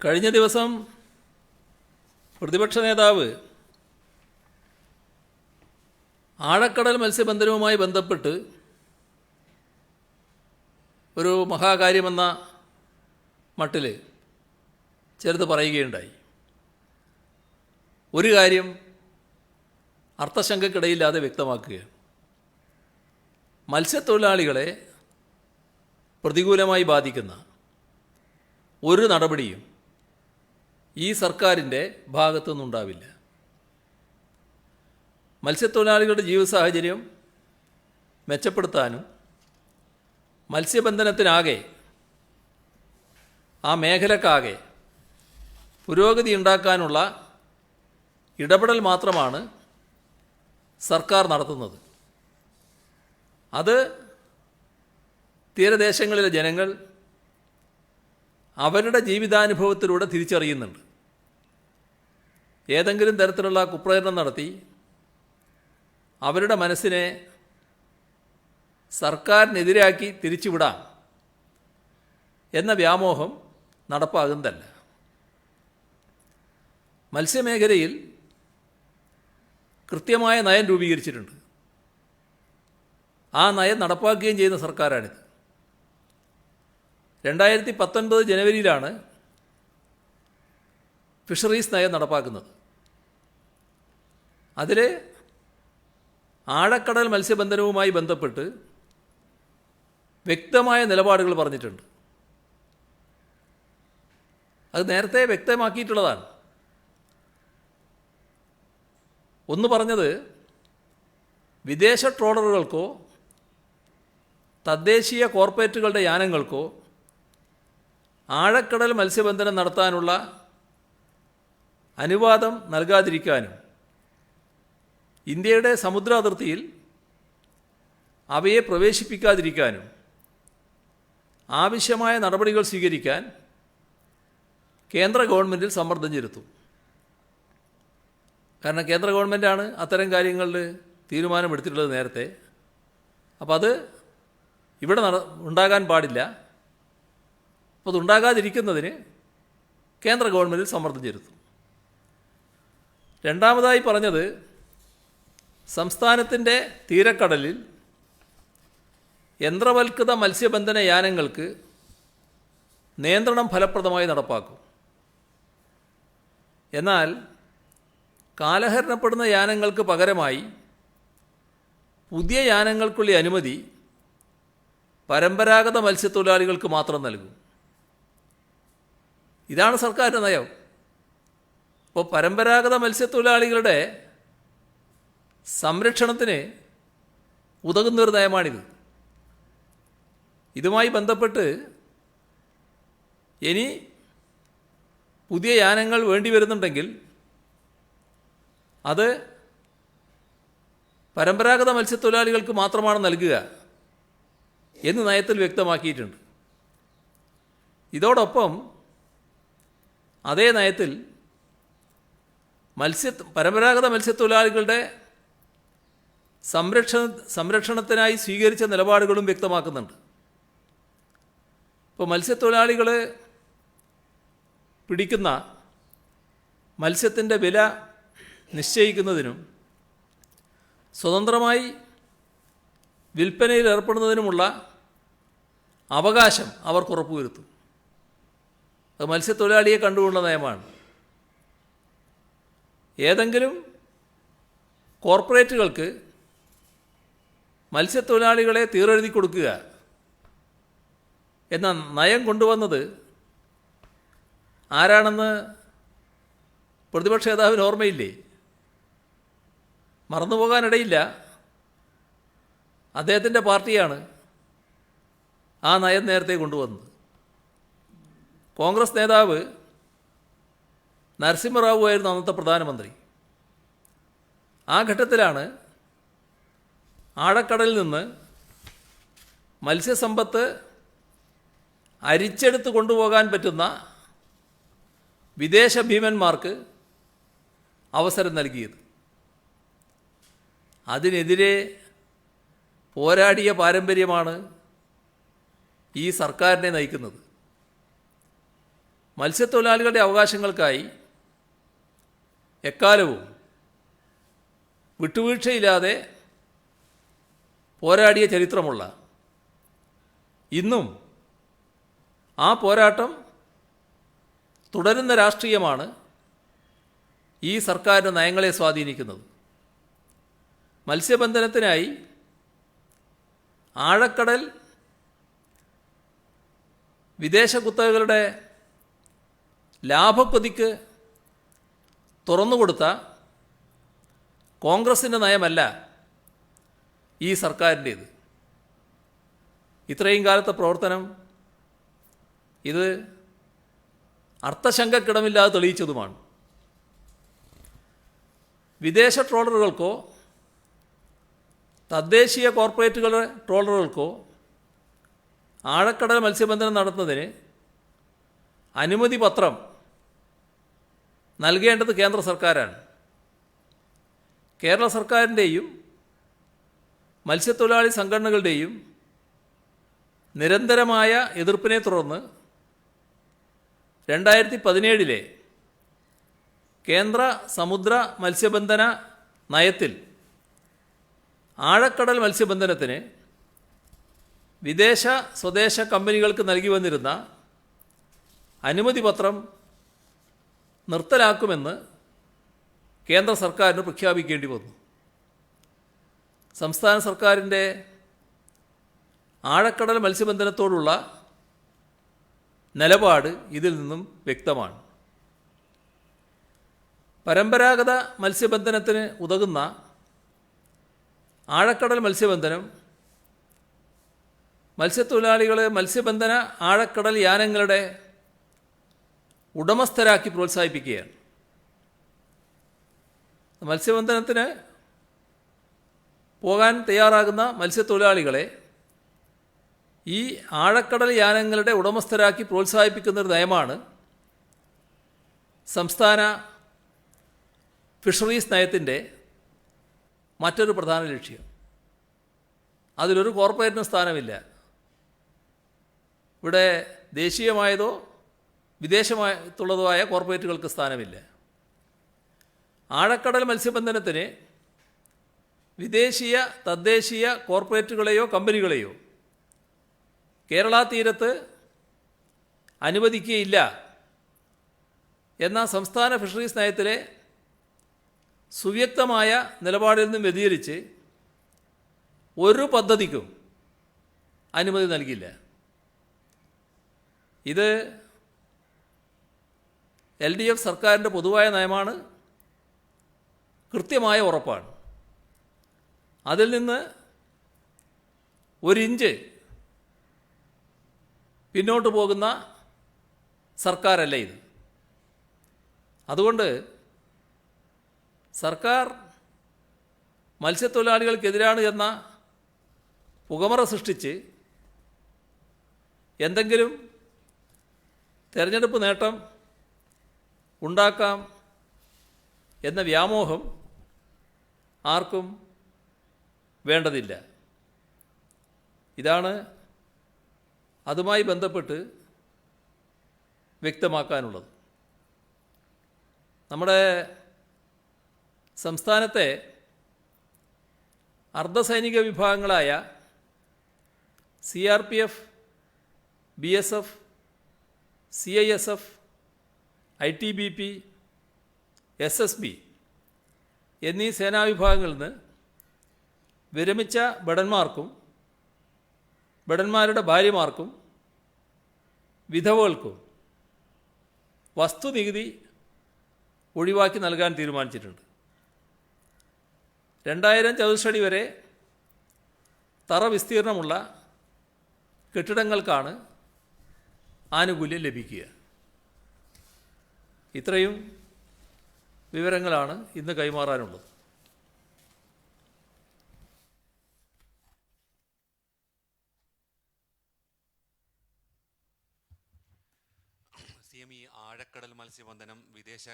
കഴിഞ്ഞ ദിവസം പ്രതിപക്ഷ നേതാവ് ആഴക്കടൽ മത്സ്യബന്ധനവുമായി ബന്ധപ്പെട്ട് ഒരു മഹാകാര്യമെന്ന മട്ടിൽ ചിലത് പറയുകയുണ്ടായി. ഒരു കാര്യം അർത്ഥശങ്കക്കിടയില്ലാതെ വ്യക്തമാക്കുകയാണ്. മത്സ്യത്തൊഴിലാളികളെ പ്രതികൂലമായി ബാധിക്കുന്ന ഒരു നടപടിയും ഈ സർക്കാരിൻ്റെ ഭാഗത്തു നിന്നുണ്ടാവില്ല. മത്സ്യത്തൊഴിലാളികളുടെ ജീവിത സാഹചര്യം മെച്ചപ്പെടുത്താനും മത്സ്യബന്ധനത്തിനാകെ, ആ മേഖലക്കാകെ പുരോഗതി ഉണ്ടാക്കാനുള്ള ഇടപെടൽ മാത്രമാണ് സർക്കാർ നടത്തുന്നത്. അത് തീരദേശങ്ങളിലെ ജനങ്ങൾ അവരുടെ ജീവിതാനുഭവത്തിലൂടെ തിരിച്ചറിയുന്നുണ്ട്. ഏതെങ്കിലും തരത്തിലുള്ള കുപ്രചരണം നടത്തി അവരുടെ മനസ്സിനെ സർക്കാരിനെതിരാക്കി തിരിച്ചുവിടാം എന്ന വ്യാമോഹം നടപ്പാകുന്നതല്ല. മത്സ്യമേഖലയിൽ കൃത്യമായ നയം രൂപീകരിച്ചിട്ടുണ്ട്. ആ നയം നടപ്പാക്കുകയും ചെയ്യുന്ന സർക്കാരാണിത്. 2019 ജനുവരിയിലാണ് ഫിഷറീസ് നയം നടപ്പാക്കുന്നത്. അതിൽ ആഴക്കടൽ മത്സ്യബന്ധനവുമായി ബന്ധപ്പെട്ട് വ്യക്തമായ നിലപാടുകൾ പറഞ്ഞിട്ടുണ്ട്. അത് നേരത്തെ വ്യക്തമാക്കിയിട്ടുള്ളതാണ്. ഒന്ന് പറഞ്ഞത്, വിദേശ ട്രോളറുകൾക്കോ തദ്ദേശീയ കോർപ്പറേറ്റുകളുടെ യാനങ്ങൾക്കോ ആഴക്കടൽ മത്സ്യബന്ധനം നടത്താനുള്ള അനുവാദം നൽകാതിരിക്കാനും ഇന്ത്യയുടെ സമുദ്ര അതിർത്തിയിൽ അവയെ പ്രവേശിപ്പിക്കാതിരിക്കാനും ആവശ്യമായ നടപടികൾ സ്വീകരിക്കാൻ കേന്ദ്ര ഗവൺമെൻറ്റിൽ സമ്മർദ്ദം ചെലുത്തും. കാരണം കേന്ദ്ര ഗവൺമെൻറ്റാണ് അത്തരം കാര്യങ്ങളിൽ തീരുമാനമെടുത്തിട്ടുള്ളത് നേരത്തെ. അപ്പോൾ അത് ഇവിടെ ഉണ്ടാകാൻ പാടില്ല. അപ്പോൾ അതുണ്ടാകാതിരിക്കുന്നതിന് കേന്ദ്ര ഗവൺമെൻറ്റിൽ സമ്മർദ്ദം ചെലുത്തും. രണ്ടാമതായി പറഞ്ഞത്, സംസ്ഥാനത്തിൻ്റെ തീരക്കടലിൽ യന്ത്രവൽകൃത മത്സ്യബന്ധന യാനങ്ങൾക്ക് നിയന്ത്രണം ഫലപ്രദമായി നടപ്പാക്കും. എന്നാൽ കാലഹരണപ്പെടുന്ന യാനങ്ങൾക്ക് പകരമായി പുതിയ യാനങ്ങൾക്കുള്ള അനുമതി പരമ്പരാഗത മത്സ്യത്തൊഴിലാളികൾക്ക് മാത്രം നൽകും. ഇതാണ് സർക്കാരിൻ്റെ നയം. അപ്പോൾ പരമ്പരാഗത മത്സ്യത്തൊഴിലാളികളുടെ സംരക്ഷണത്തിന് ഉതകുന്നൊരു നയമാണിത്. ഇതുമായി ബന്ധപ്പെട്ട് ഇനി പുതിയ യാനങ്ങൾ വേണ്ടി വരുന്നുണ്ടെങ്കിൽ അത് പരമ്പരാഗത മത്സ്യത്തൊഴിലാളികൾക്ക് മാത്രമാണ് നൽകുക എന്ന് നയത്തിൽ വ്യക്തമാക്കിയിട്ടുണ്ട്. ഇതോടൊപ്പം അതേ നയത്തിൽ പരമ്പരാഗത മത്സ്യത്തൊഴിലാളികളുടെ സംരക്ഷണത്തിനായി സ്വീകരിച്ച നിലപാടുകളും വ്യക്തമാക്കുന്നുണ്ട്. ഇപ്പോൾ മത്സ്യത്തൊഴിലാളികൾ പിടിക്കുന്ന മത്സ്യത്തിൻ്റെ വില നിശ്ചയിക്കുന്നതിനും സ്വതന്ത്രമായി വിൽപ്പനയിൽ ഏർപ്പെടുന്നതിനുമുള്ള അവകാശം അവർക്ക് ഉറപ്പുവരുത്തും. അത് മത്സ്യത്തൊഴിലാളിയെ കണ്ടുകൊണ്ട നയമാണ്. ഏതെങ്കിലും കോർപ്പറേറ്റുകൾക്ക് മത്സ്യത്തൊഴിലാളികളെ തീരെഴുതി കൊടുക്കുക എന്ന നയം കൊണ്ടുവന്നത് ആരാണെന്ന് പ്രതിപക്ഷ നേതാവിന് ഓർമ്മയില്ലേ? മറന്നുപോകാനിടയില്ല. അദ്ദേഹത്തിൻ്റെ പാർട്ടിയാണ് ആ നയം നേരത്തെ കൊണ്ടുവന്നത്. കോൺഗ്രസ് നേതാവ് നരസിംഹറാവു ആയിരുന്നു അന്നത്തെ പ്രധാനമന്ത്രി. ആ ഘട്ടത്തിലാണ് ആഴക്കടലിൽ നിന്ന് മത്സ്യസമ്പത്ത് അരിച്ചെടുത്ത് കൊണ്ടുപോകാൻ പറ്റുന്ന വിദേശ ഭീമന്മാർക്ക് അവസരം നൽകിയത്. അതിനെതിരെ പോരാടിയ പാരമ്പര്യമാണ് ഈ സർക്കാരിനെ നയിക്കുന്നത്. മത്സ്യത്തൊഴിലാളികളുടെ അവകാശങ്ങൾക്കായി എക്കാലവും വിട്ടുവീഴ്ചയില്ലാതെ പോരാടിയ ചരിത്രമുള്ള, ഇന്നും ആ പോരാട്ടം തുടരുന്ന രാഷ്ട്രീയമാണ് ഈ സർക്കാരിൻ്റെ നയങ്ങളെ സ്വാധീനിക്കുന്നത്. മത്സ്യബന്ധനത്തിനായി ആഴക്കടൽ വിദേശ കുത്തകകളുടെ ലാഭക്കൊതിക്ക് തുറന്നുകൊടുത്ത കോൺഗ്രസിൻ്റെ നയമല്ല ഈ സർക്കാരിൻ്റേത്. ഇത്രയും കാലത്തെ പ്രവർത്തനം ഇത് അർത്ഥശങ്കക്കിടമില്ലാതെ തെളിയിച്ചതുമാണ്. വിദേശ ട്രോളറുകൾക്കോ തദ്ദേശീയ കോർപ്പറേറ്റുകളുടെ ട്രോളറുകൾക്കോ ആഴക്കടൽ മത്സ്യബന്ധനം നടത്തുന്നതിന് അനുമതി പത്രം നൽകേണ്ടത് കേന്ദ്ര സർക്കാരാണ്. കേരള സർക്കാരിൻ്റെയും മത്സ്യത്തൊഴിലാളി സംഘടനകളുടെയും നിരന്തരമായ എതിർപ്പിനെ തുടർന്ന് 2017 കേന്ദ്ര സമുദ്ര മത്സ്യബന്ധന നയത്തിൽ ആഴക്കടൽ മത്സ്യബന്ധനത്തിന് വിദേശ സ്വദേശ കമ്പനികൾക്ക് നൽകി വന്നിരുന്ന അനുമതി പത്രം നിർത്തലാക്കുമെന്ന് കേന്ദ്ര സർക്കാരിന് പ്രഖ്യാപിക്കേണ്ടി വന്നു. സംസ്ഥാന സർക്കാരിൻ്റെ ആഴക്കടൽ മത്സ്യബന്ധനത്തോടുള്ള നിലപാട് ഇതിൽ നിന്നും വ്യക്തമാണ്. പരമ്പരാഗത മത്സ്യബന്ധനത്തിന് ഉതകുന്ന ആഴക്കടൽ മത്സ്യബന്ധനം മത്സ്യത്തൊഴിലാളികളെ മത്സ്യബന്ധന ആഴക്കടൽ യാനങ്ങളുടെ ഉടമസ്ഥരാക്കി പ്രോത്സാഹിപ്പിക്കുകയാണ്. മത്സ്യബന്ധനത്തിന് പോകാൻ തയ്യാറാകുന്ന മത്സ്യത്തൊഴിലാളികളെ ഈ ആഴക്കടൽ യാനങ്ങളുടെ ഉടമസ്ഥരാക്കി പ്രോത്സാഹിപ്പിക്കുന്നൊരു നയമാണ് സംസ്ഥാന ഫിഷറീസ് നയത്തിൻ്റെ മറ്റൊരു പ്രധാന ലക്ഷ്യം. അതിലൊരു കോർപ്പറേറ്റിന് സ്ഥാനമില്ല. ഇവിടെ ദേശീയമായതോ വിദേശമായിട്ടുള്ളതോ ആയ കോർപ്പറേറ്റുകൾക്ക് സ്ഥാനമില്ല. ആഴക്കടൽ മത്സ്യബന്ധനത്തിന് വിദേശീയ തദ്ദേശീയ കോർപ്പറേറ്റുകളെയോ കമ്പനികളെയോ കേരള തീരത്ത് അനുവദിക്കുകയില്ല എന്ന സംസ്ഥാന ഫിഷറീസ് നയത്തിലെ സുവ്യക്തമായ നിലപാടിൽ നിന്നും വ്യതിചലിച്ച് ഒരു പദ്ധതിക്കും അനുമതി നൽകില്ല. ഇത് LDF സർക്കാരിൻ്റെ പൊതുവായ നയമാണ്, കൃത്യമായ ഉറപ്പാണ്. അതിൽ നിന്ന് ഒരിഞ്ച് പിന്നോട്ട് പോകുന്ന സർക്കാരല്ല ഇത്. അതുകൊണ്ട് സർക്കാർ മത്സ്യത്തൊഴിലാളികൾക്കെതിരാണ് എന്ന പുകമറ സൃഷ്ടിച്ച് എന്തെങ്കിലും തെരഞ്ഞെടുപ്പ് നേട്ടം ഉണ്ടാക്കാം എന്ന വ്യാമോഹം ആർക്കും വേണ്ടതില്ല. ഇതാണ് അതുമായി ബന്ധപ്പെട്ട് വ്യക്തമാക്കാനുള്ളത്. നമ്മുടെ സംസ്ഥാനത്തെ അർദ്ധസൈനിക വിഭാഗങ്ങളായ CRPF, BSF, CISF, ITBP, SSB എന്നീ സേനാവിഭാഗങ്ങളിൽ നിന്ന് വിരമിച്ച ഭടന്മാർക്കും ഭടന്മാരുടെ ഭാര്യമാർക്കും വിധവകൾക്കും വസ്തുനികുതി ഒഴിവാക്കി നൽകാൻ തീരുമാനിച്ചിട്ടുണ്ട്. 2000 ചതുരശ്രടി വരെ തറ വിസ്തീർണമുള്ള കെട്ടിടങ്ങൾക്കാണ് ആനുകൂല്യം ലഭിക്കുക. ഇത്രയും വിവരങ്ങളാണ് ഇന്ന് കൈമാറാനുള്ളത്. ഈ ആഴക്കടൽ മത്സ്യബന്ധനം വിദേശ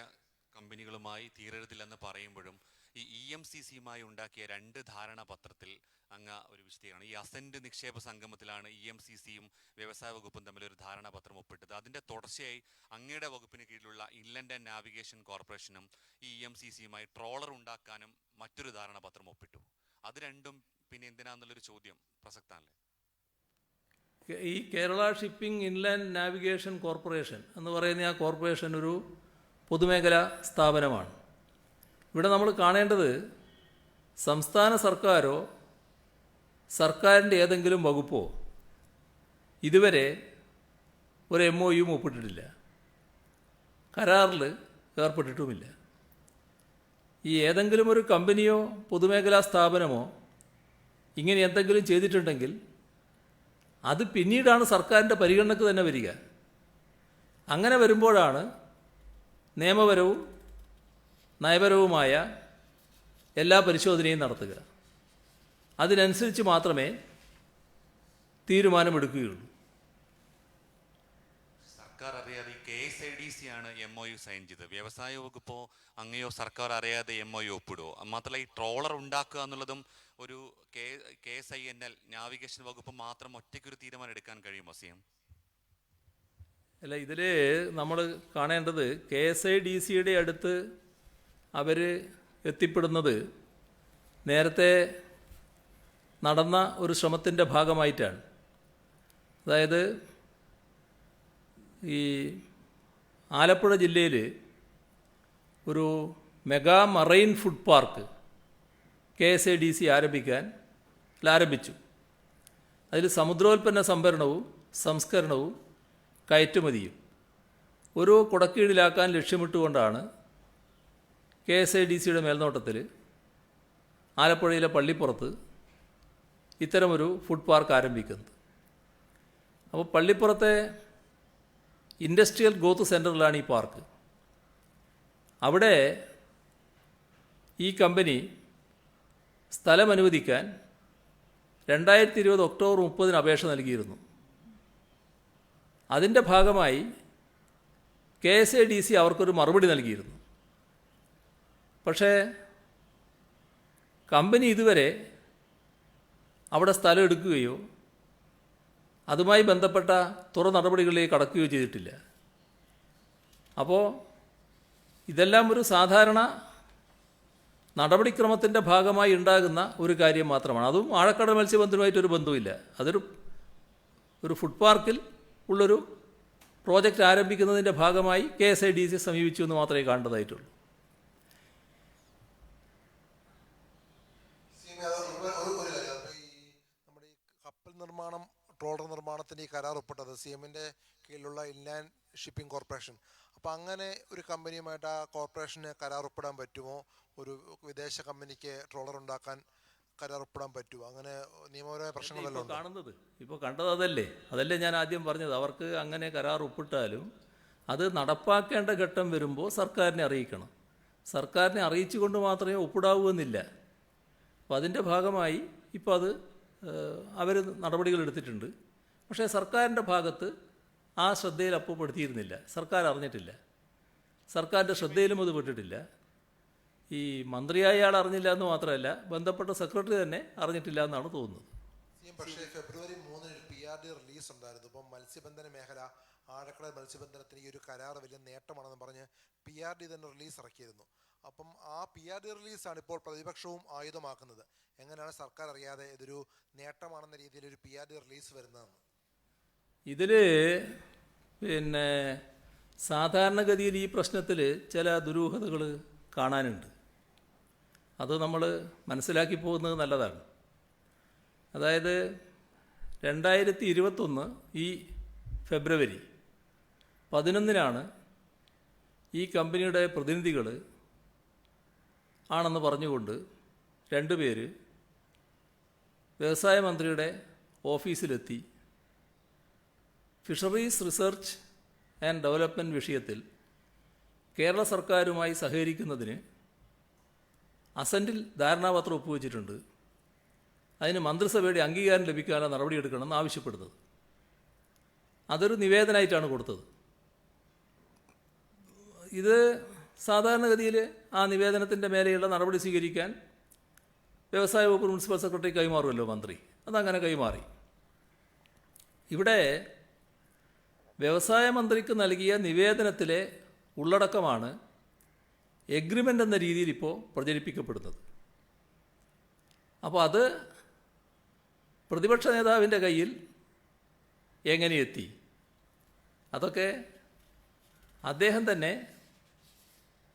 കമ്പനികളുമായി തീരരുതില്ലെന്ന് പറയുമ്പോഴും ഈ EMCCയുമായി ഉണ്ടാക്കിയ 2 ധാരണാപത്രത്തിൽ അങ്ങ് ഒരു വിശദീകരണം, ഈ അസന്റ് നിക്ഷേപ സംഗമത്തിലാണ് EMCCയും വ്യവസായ വകുപ്പും തമ്മിൽ ഒരു ധാരണാപത്രം ഒപ്പിട്ടത്. അതിന്റെ തുടർച്ചയായി അങ്ങയുടെ വകുപ്പിന് കീഴിലുള്ള ഇൻലൻഡ് ആൻഡ് നാവിഗേഷൻ കോർപ്പറേഷനും ഈ EMCCയുമായി ട്രോളർ ഉണ്ടാക്കാനും മറ്റൊരു ധാരണാപത്രം ഒപ്പിട്ടു. അത് രണ്ടും പിന്നെ എന്തിനാന്നുള്ളൊരു ചോദ്യം പ്രസക്തമല്ലേ? ഈ Kerala shipping inland navigation corporation എന്ന് പറയുന്ന ആ കോർപ്പറേഷൻ ഒരു പൊതുമേഖലാ സ്ഥാപനമാണ്. ഇവിടെ നമ്മൾ കാണേണ്ടത് സംസ്ഥാന സർക്കാരോ സർക്കാരിൻ്റെ ഏതെങ്കിലും വകുപ്പോ ഇതുവരെ ഒരു MOU ഒപ്പിട്ടിട്ടില്ല, കരാറിൽ ഏർപ്പെട്ടിട്ടുമില്ല. ഈ ഏതെങ്കിലും ഒരു കമ്പനിയോ പൊതുമേഖലാ സ്ഥാപനമോ ഇങ്ങനെ എന്തെങ്കിലും ചെയ്തിട്ടുണ്ടെങ്കിൽ അത് പിന്നീടാണ് സർക്കാരിൻ്റെ പരിഗണനയ്ക്ക് തന്നെ വരിക. അങ്ങനെ വരുമ്പോഴാണ് നിയമപരവും നയപരവുമായ എല്ലാ പരിശോധനയും നടത്തുക. അതിനനുസരിച്ച് മാത്രമേ തീരുമാനമെടുക്കുകയുള്ളൂ. സർക്കാർ അറിയാതെ KSIDC ആണ് MOU സൈൻ ചെയ്തത്. വ്യവസായ വകുപ്പോ അങ്ങയോ സർക്കാർ അറിയാതെ MOU ഒപ്പിടുമോ? മാത്രമല്ല, ഈ ട്രോളർ ഉണ്ടാക്കുക എന്നുള്ളതും ഒരു KSINL നാവിഗേഷൻ വകുപ്പ് മാത്രം ഒറ്റയ്ക്കൊരു തീരുമാനം എടുക്കാൻ കഴിയുമോ CM? അല്ല, ഇതിൽ നമ്മൾ കാണേണ്ടത് KSIDCയുടെ അടുത്ത് അവർ എത്തിപ്പെടുന്നത് നേരത്തെ നടന്ന ഒരു ശ്രമത്തിൻ്റെ ഭാഗമായിട്ടാണ്. അതായത് ഈ ആലപ്പുഴ ജില്ലയിൽ ഒരു mega marine food park KSIDC ആരംഭിച്ചു. അതിൽ സമുദ്രോൽപ്പന്ന സംഭരണവും സംസ്കരണവും കയറ്റുമതിയും ഒരു കുടക്കീഴിലാക്കാൻ ലക്ഷ്യമിട്ടുകൊണ്ടാണ് KSIDCയുടെ മേൽനോട്ടത്തിൽ ആലപ്പുഴയിലെ പള്ളിപ്പുറത്ത് ഇത്തരമൊരു ഫുഡ് പാർക്ക് ആരംഭിക്കുന്നത്. അപ്പോൾ പള്ളിപ്പുറത്തെ ഇൻഡസ്ട്രിയൽ ഗ്രോത്ത് സെൻറ്ററിലാണ് ഈ പാർക്ക്. അവിടെ ഈ കമ്പനി സ്ഥലം അനുവദിക്കാൻ 2020 ഒക്ടോബർ 30 അപേക്ഷ നൽകിയിരുന്നു. അതിൻ്റെ ഭാഗമായി KSIDC അവർക്കൊരു മറുപടി നൽകിയിരുന്നു. പക്ഷേ കമ്പനി ഇതുവരെ അവിടെ സ്ഥലം എടുക്കുകയോ അതുമായി ബന്ധപ്പെട്ട തുറ നടപടികളിലേക്ക് കടക്കുകയോ ചെയ്തിട്ടില്ല. അപ്പോൾ ഇതെല്ലാം ഒരു സാധാരണ നടപടിക്രമത്തിൻ്റെ ഭാഗമായി ഉണ്ടാകുന്ന ഒരു കാര്യം മാത്രമാണ്. അതും ആഴക്കടൽ മത്സ്യബന്ധനവുമായിട്ടൊരു ബന്ധവുമില്ല. ഒരു ഫുഡ് പാർക്കിൽ ഉള്ളൊരു പ്രോജക്റ്റ് ആരംഭിക്കുന്നതിൻ്റെ ഭാഗമായി KSIDC സമീപിച്ചു എന്ന് മാത്രമേ കാണേണ്ടതായിട്ടുള്ളൂ. നമ്മുടെ ഈ കപ്പൽ നിർമ്മാണം, ട്രോളർ നിർമ്മാണത്തിന് ഈ കരാർ ഒപ്പിട്ടത് CMന്റെ കീഴിലുള്ള ഇൻലാൻഡ് ഷിപ്പിംഗ് കോർപ്പറേഷൻ. അപ്പം അങ്ങനെ ഒരു കമ്പനിയുമായിട്ട് ആ കോർപ്പറേഷന് കരാർ ഒപ്പിടാൻ പറ്റുമോ? ഒരു വിദേശ കമ്പനിക്ക് ട്രോളർ ഉണ്ടാക്കാൻ കരാർ ഒപ്പിടാൻ പറ്റുമോ? അങ്ങനെ നിയമപരമായ പ്രശ്നങ്ങളെല്ലാം ഇപ്പോൾ കണ്ടത് അതല്ലേ ഞാൻ ആദ്യം പറഞ്ഞത്. അവർക്ക് അങ്ങനെ കരാർ ഒപ്പിട്ടാലും അത് നടപ്പാക്കേണ്ട ഘട്ടം വരുമ്പോൾ സർക്കാരിനെ അറിയിക്കണം. സർക്കാരിനെ അറിയിച്ചുകൊണ്ട് മാത്രമേ ഒപ്പിടാവൂ എന്നില്ല. അപ്പോൾ അതിൻ്റെ ഭാഗമായി ഇപ്പോൾ അത് അവർ നടപടികൾ എടുത്തിട്ടുണ്ട്. പക്ഷേ സർക്കാരിൻ്റെ ഭാഗത്ത് ആ ശ്രദ്ധയിൽ അപ്പോൾ പെടുത്തിയിരുന്നില്ല. സർക്കാർ അറിഞ്ഞിട്ടില്ല. സർക്കാരിൻ്റെ ശ്രദ്ധയിലും അത് പെട്ടിട്ടില്ല. ഈ മന്ത്രിയായ ആൾ അറിഞ്ഞില്ല എന്ന് മാത്രമല്ല, ബന്ധപ്പെട്ട സെക്രട്ടറി തന്നെ അറിഞ്ഞിട്ടില്ല എന്നാണ് തോന്നുന്നത്. പക്ഷേ ഫെബ്രുവരി 3 PRD റിലീസ് ഉണ്ടായിരുന്നു. ഇപ്പം മത്സ്യബന്ധന മേഖല, ആഴക്കടൽ മത്സ്യബന്ധനത്തിന് ഈ ഒരു കരാർ വലിയ നേട്ടമാണെന്ന് പറഞ്ഞ് PRD തന്നെ റിലീസ് ഇറക്കിയിരുന്നു. അപ്പം ആ PRD റിലീസാണ് ഇപ്പോൾ പ്രതിപക്ഷവും ആയുധമാക്കുന്നത്. എങ്ങനെയാണ് സർക്കാർ അറിയാതെ ഇതൊരു നേട്ടമാണെന്ന രീതിയിൽ ഒരു PRD റിലീസ് വരുന്നതെന്ന്? ഇതിൽ സാധാരണഗതിയിൽ ഈ പ്രശ്നത്തിൽ ചില ദുരൂഹതകൾ കാണാനുണ്ട്. അത് നമ്മൾ മനസ്സിലാക്കി പോകുന്നത് നല്ലതാണ്. അതായത് 2021 ഈ ഫെബ്രുവരി 11 ഈ കമ്പനിയുടെ പ്രതിനിധികൾ ആണെന്ന് പറഞ്ഞുകൊണ്ട് 2 പേര് വ്യവസായ മന്ത്രിയുടെ ഓഫീസിലെത്തി ഫിഷറീസ് റിസർച്ച് ആൻഡ് ഡെവലപ്മെൻറ്റ് വിഷയത്തിൽ കേരള സർക്കാരുമായി സഹകരിക്കുന്നതിന് അസൻറ്റിൽ ധാരണാപത്രം ഒപ്പുവെച്ചിട്ടുണ്ട്. അതിന് മന്ത്രിസഭയുടെ അംഗീകാരം ലഭിക്കാനുള്ള നടപടിയെടുക്കണമെന്ന് ആവശ്യപ്പെടുന്നത്. അതൊരു നിവേദനമായിട്ടാണ് കൊടുത്തത്. ഇത് സാധാരണഗതിയിൽ ആ നിവേദനത്തിൻ്റെ മേലെയുള്ള നടപടി സ്വീകരിക്കാൻ വ്യവസായ വകുപ്പ് പ്രിൻസിപ്പൽ സെക്രട്ടറി കൈമാറുമല്ലോ മന്ത്രി. അതങ്ങനെ കൈമാറി. ഇവിടെ വ്യവസായ മന്ത്രിക്ക് നൽകിയ നിവേദനത്തിലെ ഉള്ളടക്കമാണ് എഗ്രിമെൻ്റ് എന്ന രീതിയിൽ ഇപ്പോൾ പ്രചരിപ്പിക്കപ്പെടുന്നത്. അപ്പോൾ അത് പ്രതിപക്ഷ നേതാവിൻ്റെ കയ്യിൽ എങ്ങനെ എത്തി? അതൊക്കെ അദ്ദേഹം തന്നെ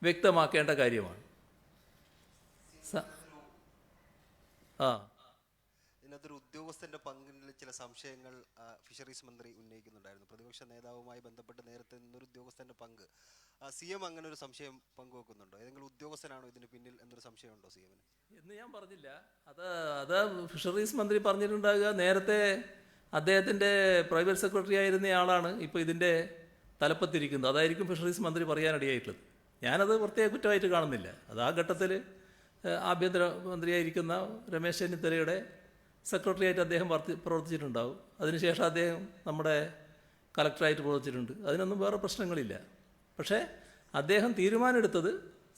വ്യക്തമാക്കേണ്ട കാര്യമാണ്. ആ ഇതിനകത്തൊരു ഉദ്യോഗസ്ഥന്റെ പങ്കിൽ ചില സംശയങ്ങൾ ഫിഷറീസ് മന്ത്രി ഉന്നയിക്കുന്നുണ്ടായിരുന്നു. പ്രതിപക്ഷ നേതാവുമായി ബന്ധപ്പെട്ട് നേരത്തെ നിന്നൊരു ഉദ്യോഗസ്ഥന്റെ പങ്ക് CM അങ്ങനെ ഒരു സംശയം പങ്കുവെക്കുന്നുണ്ടോ? ഏതെങ്കിലും ഉദ്യോഗസ്ഥനാണോ ഇതിന് പിന്നിൽ എന്നൊരു സംശയമുണ്ടോ CM-ന്? എന്ന് ഞാൻ പറഞ്ഞില്ല. അത് ഫിഷറീസ് മന്ത്രി പറഞ്ഞിട്ടുണ്ടാകുക. നേരത്തെ അദ്ദേഹത്തിൻ്റെ പ്രൈവറ്റ് സെക്രട്ടറി ആയിരുന്ന ആളാണ് ഇപ്പോൾ ഇതിൻ്റെ തലപ്പത്തിരിക്കുന്നത്. അതായിരിക്കും ഫിഷറീസ് മന്ത്രി പറയാനിടയായിട്ടുള്ളത്. ഞാനത് പ്രത്യേക കുറ്റമായിട്ട് കാണുന്നില്ല. അത് ആ ഘട്ടത്തിൽ ആഭ്യന്തര മന്ത്രിയായിരിക്കുന്ന രമേശ് ചെന്നിത്തലയുടെ സെക്രട്ടറിയായിട്ട് അദ്ദേഹം പ്രവർത്തിച്ചിട്ടുണ്ടാവും. അതിനുശേഷം അദ്ദേഹം നമ്മുടെ കലക്ടറായിട്ട് പ്രവർത്തിച്ചിട്ടുണ്ട്. അതിനൊന്നും വേറെ പ്രശ്നങ്ങളില്ല. പക്ഷേ അദ്ദേഹം തീരുമാനമെടുത്തത്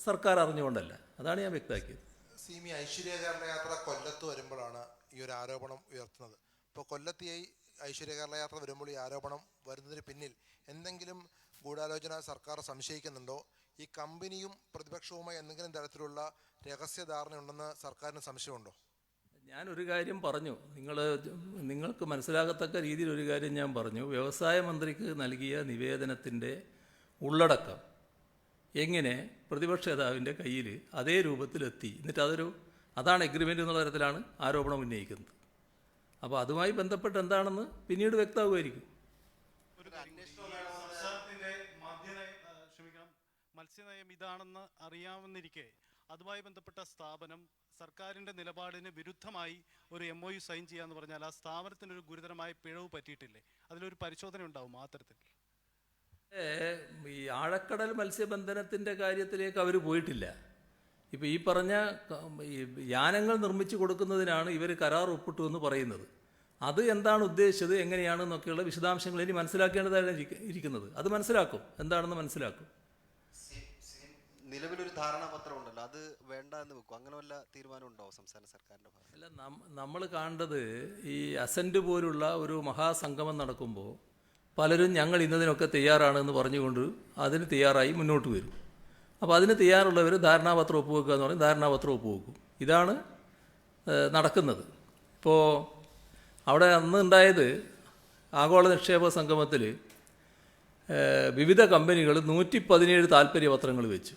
സർക്കാർ അറിഞ്ഞുകൊണ്ടല്ല. അതാണ് ഞാൻ വ്യക്തമാക്കിയത്. സിമി, ഐശ്വര്യ കേരള യാത്ര കൊല്ലത്ത് വരുമ്പോഴാണ് ഈ ഒരു ആരോപണം ഉയർത്തുന്നത്. ഇപ്പോൾ കൊല്ലത്തിയായി ഐശ്വര്യ കേരള യാത്ര വരുമ്പോൾ ഈ ആരോപണം വരുന്നതിന് പിന്നിൽ എന്തെങ്കിലും ഗൂഢാലോചന സർക്കാർ സംശയിക്കുന്നുണ്ടോ? ഈ കമ്പനിയും പ്രതിപക്ഷവുമായി എന്തെങ്കിലും തരത്തിലുള്ള രഹസ്യധാരണയുണ്ടെന്ന് സർക്കാരിന് സംശയമുണ്ടോ? ഞാനൊരു കാര്യം പറഞ്ഞു, നിങ്ങൾക്ക് മനസ്സിലാകത്തക്ക രീതിയിൽ ഒരു കാര്യം ഞാൻ പറഞ്ഞു. വ്യവസായ മന്ത്രിക്ക് നൽകിയ നിവേദനത്തിൻ്റെ ഉള്ളടക്കം എങ്ങനെ പ്രതിപക്ഷ നേതാവിൻ്റെ കയ്യിൽ അതേ രൂപത്തിലെത്തി, എന്നിട്ട് അതാണ് എഗ്രിമെൻ്റ് എന്നുള്ള തരത്തിലാണ് ആരോപണം ഉന്നയിക്കുന്നത്. അപ്പോൾ അതുമായി ബന്ധപ്പെട്ട് എന്താണെന്ന് പിന്നീട് വ്യക്തമാകുമായിരിക്കും. മത്സ്യനയം ഇതാണെന്ന് അറിയാമെന്നിരിക്കെ അതുമായി ബന്ധപ്പെട്ട സ്ഥാപനം സർക്കാരിൻ്റെ നിലപാടിന് വിരുദ്ധമായി ഒരു MOU സൈൻ ചെയ്യാന്ന് പറഞ്ഞാൽ ആ സ്ഥാപനത്തിനൊരു ഗുരുതരമായ പിഴവ് പറ്റിയിട്ടില്ലേ? അതിലൊരു പരിശോധന ഉണ്ടാവും ആ തരത്തിൽ? ഈ ആഴക്കടൽ മത്സ്യബന്ധനത്തിൻ്റെ കാര്യത്തിലേക്ക് അവർ പോയിട്ടില്ല. ഇപ്പോൾ ഈ പറഞ്ഞ ഈ യാനങ്ങൾ നിർമ്മിച്ചു കൊടുക്കുന്നതിനാണ് ഇവർ കരാർ ഒപ്പിട്ടു എന്ന് പറയുന്നത്. അത് എന്താണ് ഉദ്ദേശിച്ചത്, എങ്ങനെയാണെന്നൊക്കെയുള്ള വിശദാംശങ്ങൾ ഇനി മനസ്സിലാക്കേണ്ടതാണ് ഇരിക്കുന്നത്. അത് മനസ്സിലാക്കും, എന്താണെന്ന് മനസ്സിലാക്കും. നിലവിലൊരു ധാരണാപത്രം ഉണ്ടല്ലോ, അത് വേണ്ട എന്ന് വെക്കും. അങ്ങനെ വല്ല തീരുമാനം ഉണ്ടാവും സംസ്ഥാന സർക്കാരിൻ്റെ ഭാഗത്ത്? അല്ല, നമ്മൾ കാണേണ്ടത് ഈ അസെൻറ്റ് പോലുള്ള ഒരു മഹാസംഗമം നടക്കുമ്പോൾ പലരും ഞങ്ങൾ ഇന്നതിനൊക്കെ തയ്യാറാണെന്ന് പറഞ്ഞുകൊണ്ട് അതിന് തയ്യാറായി മുന്നോട്ട് വരും. അപ്പോൾ അതിന് തയ്യാറുള്ളവർ ധാരണാപത്രം ഒപ്പുവെക്കുക എന്ന് പറഞ്ഞാൽ ധാരണാപത്രം ഒപ്പുവെക്കും. ഇതാണ് നടക്കുന്നത്. ഇപ്പോൾ അവിടെ അന്ന് ഉണ്ടായത് ആഗോള നിക്ഷേപ സംഗമത്തിൽ വിവിധ കമ്പനികൾ 117 താൽപ്പര്യപത്രങ്ങൾ വെച്ചു.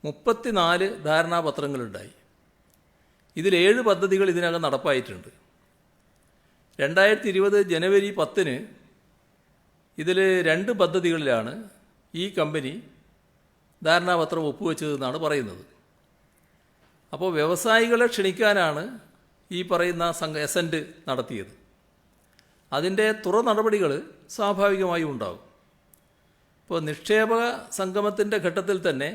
34 ധാരണാപത്രങ്ങളുണ്ടായി. ഇതിൽ 7 പദ്ധതികൾ ഇതിനകം നടപ്പായിട്ടുണ്ട്. 2020 ജനുവരി 10 ഇതിൽ 2 പദ്ധതികളിലാണ് ഈ കമ്പനി ധാരണാപത്രം ഒപ്പുവെച്ചതെന്നാണ് പറയുന്നത്. അപ്പോൾ വ്യവസായികളെ ക്ഷണിക്കാനാണ് ഈ പറയുന്ന എസൻറ്റ് നടത്തിയത്. അതിൻ്റെ തുറ നടപടികൾ സ്വാഭാവികമായും ഉണ്ടാകും. ഇപ്പോൾ നിക്ഷേപ സംഗമത്തിൻ്റെ ഘട്ടത്തിൽ തന്നെ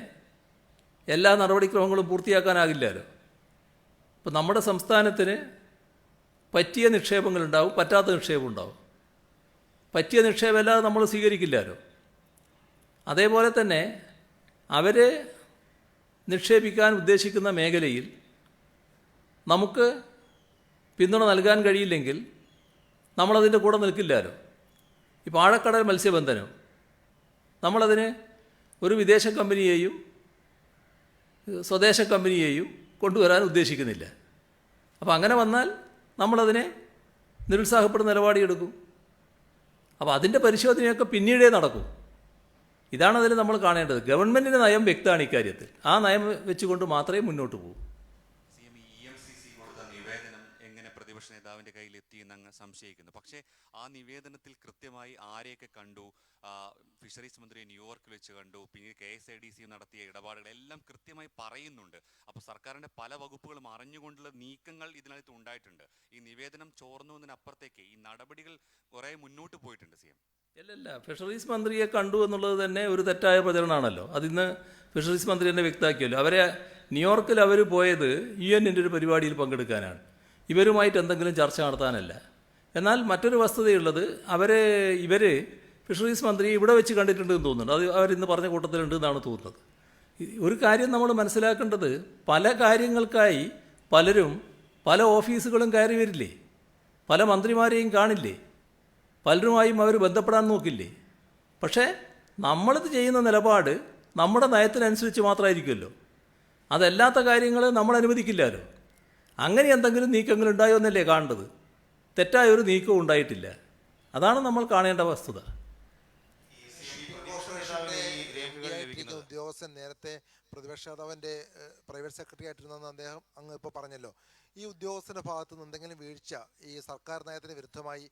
എല്ലാ നടപടിക്രമങ്ങളും പൂർത്തിയാക്കാനാകില്ലല്ലോ. ഇപ്പോൾ നമ്മുടെ സംസ്ഥാനത്തിന് പറ്റിയ നിക്ഷേപങ്ങളുണ്ടാവും, പറ്റാത്ത നിക്ഷേപം ഉണ്ടാവും. പറ്റിയ നിക്ഷേപമല്ലാതെ നമ്മൾ സ്വീകരിക്കില്ലല്ലോ. അതേപോലെ തന്നെ അവർ നിക്ഷേപിക്കാൻ ഉദ്ദേശിക്കുന്ന മേഖലയിൽ നമുക്ക് പിന്തുണ നൽകാൻ കഴിയില്ലെങ്കിൽ നമ്മളതിൻ്റെ കൂടെ നിൽക്കില്ലല്ലോ. ഇപ്പോൾ ആഴക്കടൽ മത്സ്യബന്ധനം നമ്മളതിന് ഒരു വിദേശ കമ്പനിയെയും സ്വദേശ കമ്പനിയെയും കൊണ്ടുവരാൻ ഉദ്ദേശിക്കുന്നില്ല. അപ്പോൾ അങ്ങനെ വന്നാൽ നമ്മളതിനെ നിരുത്സാഹപ്പെടുന്ന നിലപാടെടുക്കും. അപ്പോൾ അതിൻ്റെ പരിശോധനയൊക്കെ പിന്നീടേ നടക്കും. ഇതാണ് അതിൽ നമ്മൾ കാണേണ്ടത്. ഗവൺമെൻറ്റിൻ്റെ നയം വ്യക്തമാണ് ഇക്കാര്യത്തിൽ. ആ നയം വെച്ചുകൊണ്ട് മാത്രമേ മുന്നോട്ട് പോകൂ. EMCC കൊടുത്ത നിവേദനം എങ്ങനെ പ്രതിപക്ഷ നേതാവിൻ്റെ കയ്യിൽ എത്തിയെന്ന് അങ്ങ് സംശയിക്കുന്നു. പക്ഷേ ആ നിവേദനത്തിൽ കൃത്യമായി ആരെയൊക്കെ കണ്ടു, ഫിഷറീസ് മന്ത്രിയെ ന്യൂയോർക്കിൽ വെച്ച് കണ്ടു, പിന്നീട് KSIDC നടത്തിയ ഇടപാടുകളെല്ലാം കൃത്യമായി പറയുന്നുണ്ട്. അപ്പോൾ സർക്കാരിൻ്റെ പല വകുപ്പുകളും അറിഞ്ഞുകൊണ്ടുള്ള നീക്കങ്ങൾ ഇതിനകത്ത് ഉണ്ടായിട്ടുണ്ട്. ഈ നിവേദനം ചോർന്നുവെന്നതിനപ്പുറത്തേക്ക് ഈ നടപടികൾ കുറേ മുന്നോട്ട് പോയിട്ടുണ്ട്. CM അല്ലല്ല, ഫിഷറീസ് മന്ത്രിയെ കണ്ടു എന്നുള്ളത് തന്നെ ഒരു തെറ്റായ പ്രചരണമാണല്ലോ. അതിന്ന് ഫിഷറീസ് മന്ത്രി തന്നെ വ്യക്തമാക്കിയല്ലോ. അവരെ ന്യൂയോർക്കിൽ അവർ പോയത് UN-ൻ്റെ ഒരു പരിപാടിയിൽ പങ്കെടുക്കാനാണ്, ഇവരുമായിട്ട് എന്തെങ്കിലും ചർച്ച നടത്താനല്ല. എന്നാൽ മറ്റൊരു വസ്തുതയുള്ളത്, ഇവർ ഫിഷറീസ് മന്ത്രി ഇവിടെ വെച്ച് കണ്ടിട്ടുണ്ടെന്ന് തോന്നുന്നുണ്ട്. അത് അവരിന്ന് പറഞ്ഞ കൂട്ടത്തിലുണ്ട് എന്നാണ് തോന്നുന്നത്. ഒരു കാര്യം നമ്മൾ മനസ്സിലാക്കേണ്ടത്, പല കാര്യങ്ങൾക്കായി പലരും പല ഓഫീസുകളും കയറി വരില്ലേ, പല മന്ത്രിമാരെയും കാണില്ലേ, പലരുമായും അവർ ബന്ധപ്പെടാൻ നോക്കില്ലേ. പക്ഷേ നമ്മളിത് ചെയ്യുന്ന നിലപാട് നമ്മുടെ നയത്തിനനുസരിച്ച് മാത്രമായിരിക്കുമല്ലോ. അതല്ലാത്ത കാര്യങ്ങൾ നമ്മൾ അനുവദിക്കില്ലല്ലോ. അങ്ങനെ എന്തെങ്കിലും നീക്കങ്ങൾ ഉണ്ടായോ എന്നല്ലേ കാണേണ്ടത്. തെറ്റായൊരു നീക്കവും ഉണ്ടായിട്ടില്ല. അതാണ് നമ്മൾ കാണേണ്ട വസ്തുത. ഉന്നയിക്കുന്ന ഉദ്യോഗസ്ഥൻ നേരത്തെ പ്രതിപക്ഷ നേതാവിൻ്റെ പ്രൈവറ്റ് സെക്രട്ടറി ആയിട്ടിരുന്നെന്ന് അദ്ദേഹം അങ്ങ് ഇപ്പോൾ പറഞ്ഞല്ലോ. ഈ ഉദ്യോഗസ്ഥൻ്റെ ഭാഗത്തു നിന്ന് എന്തെങ്കിലും വീഴ്ച ഈ സർക്കാർ നയത്തിന് വിരുദ്ധമായി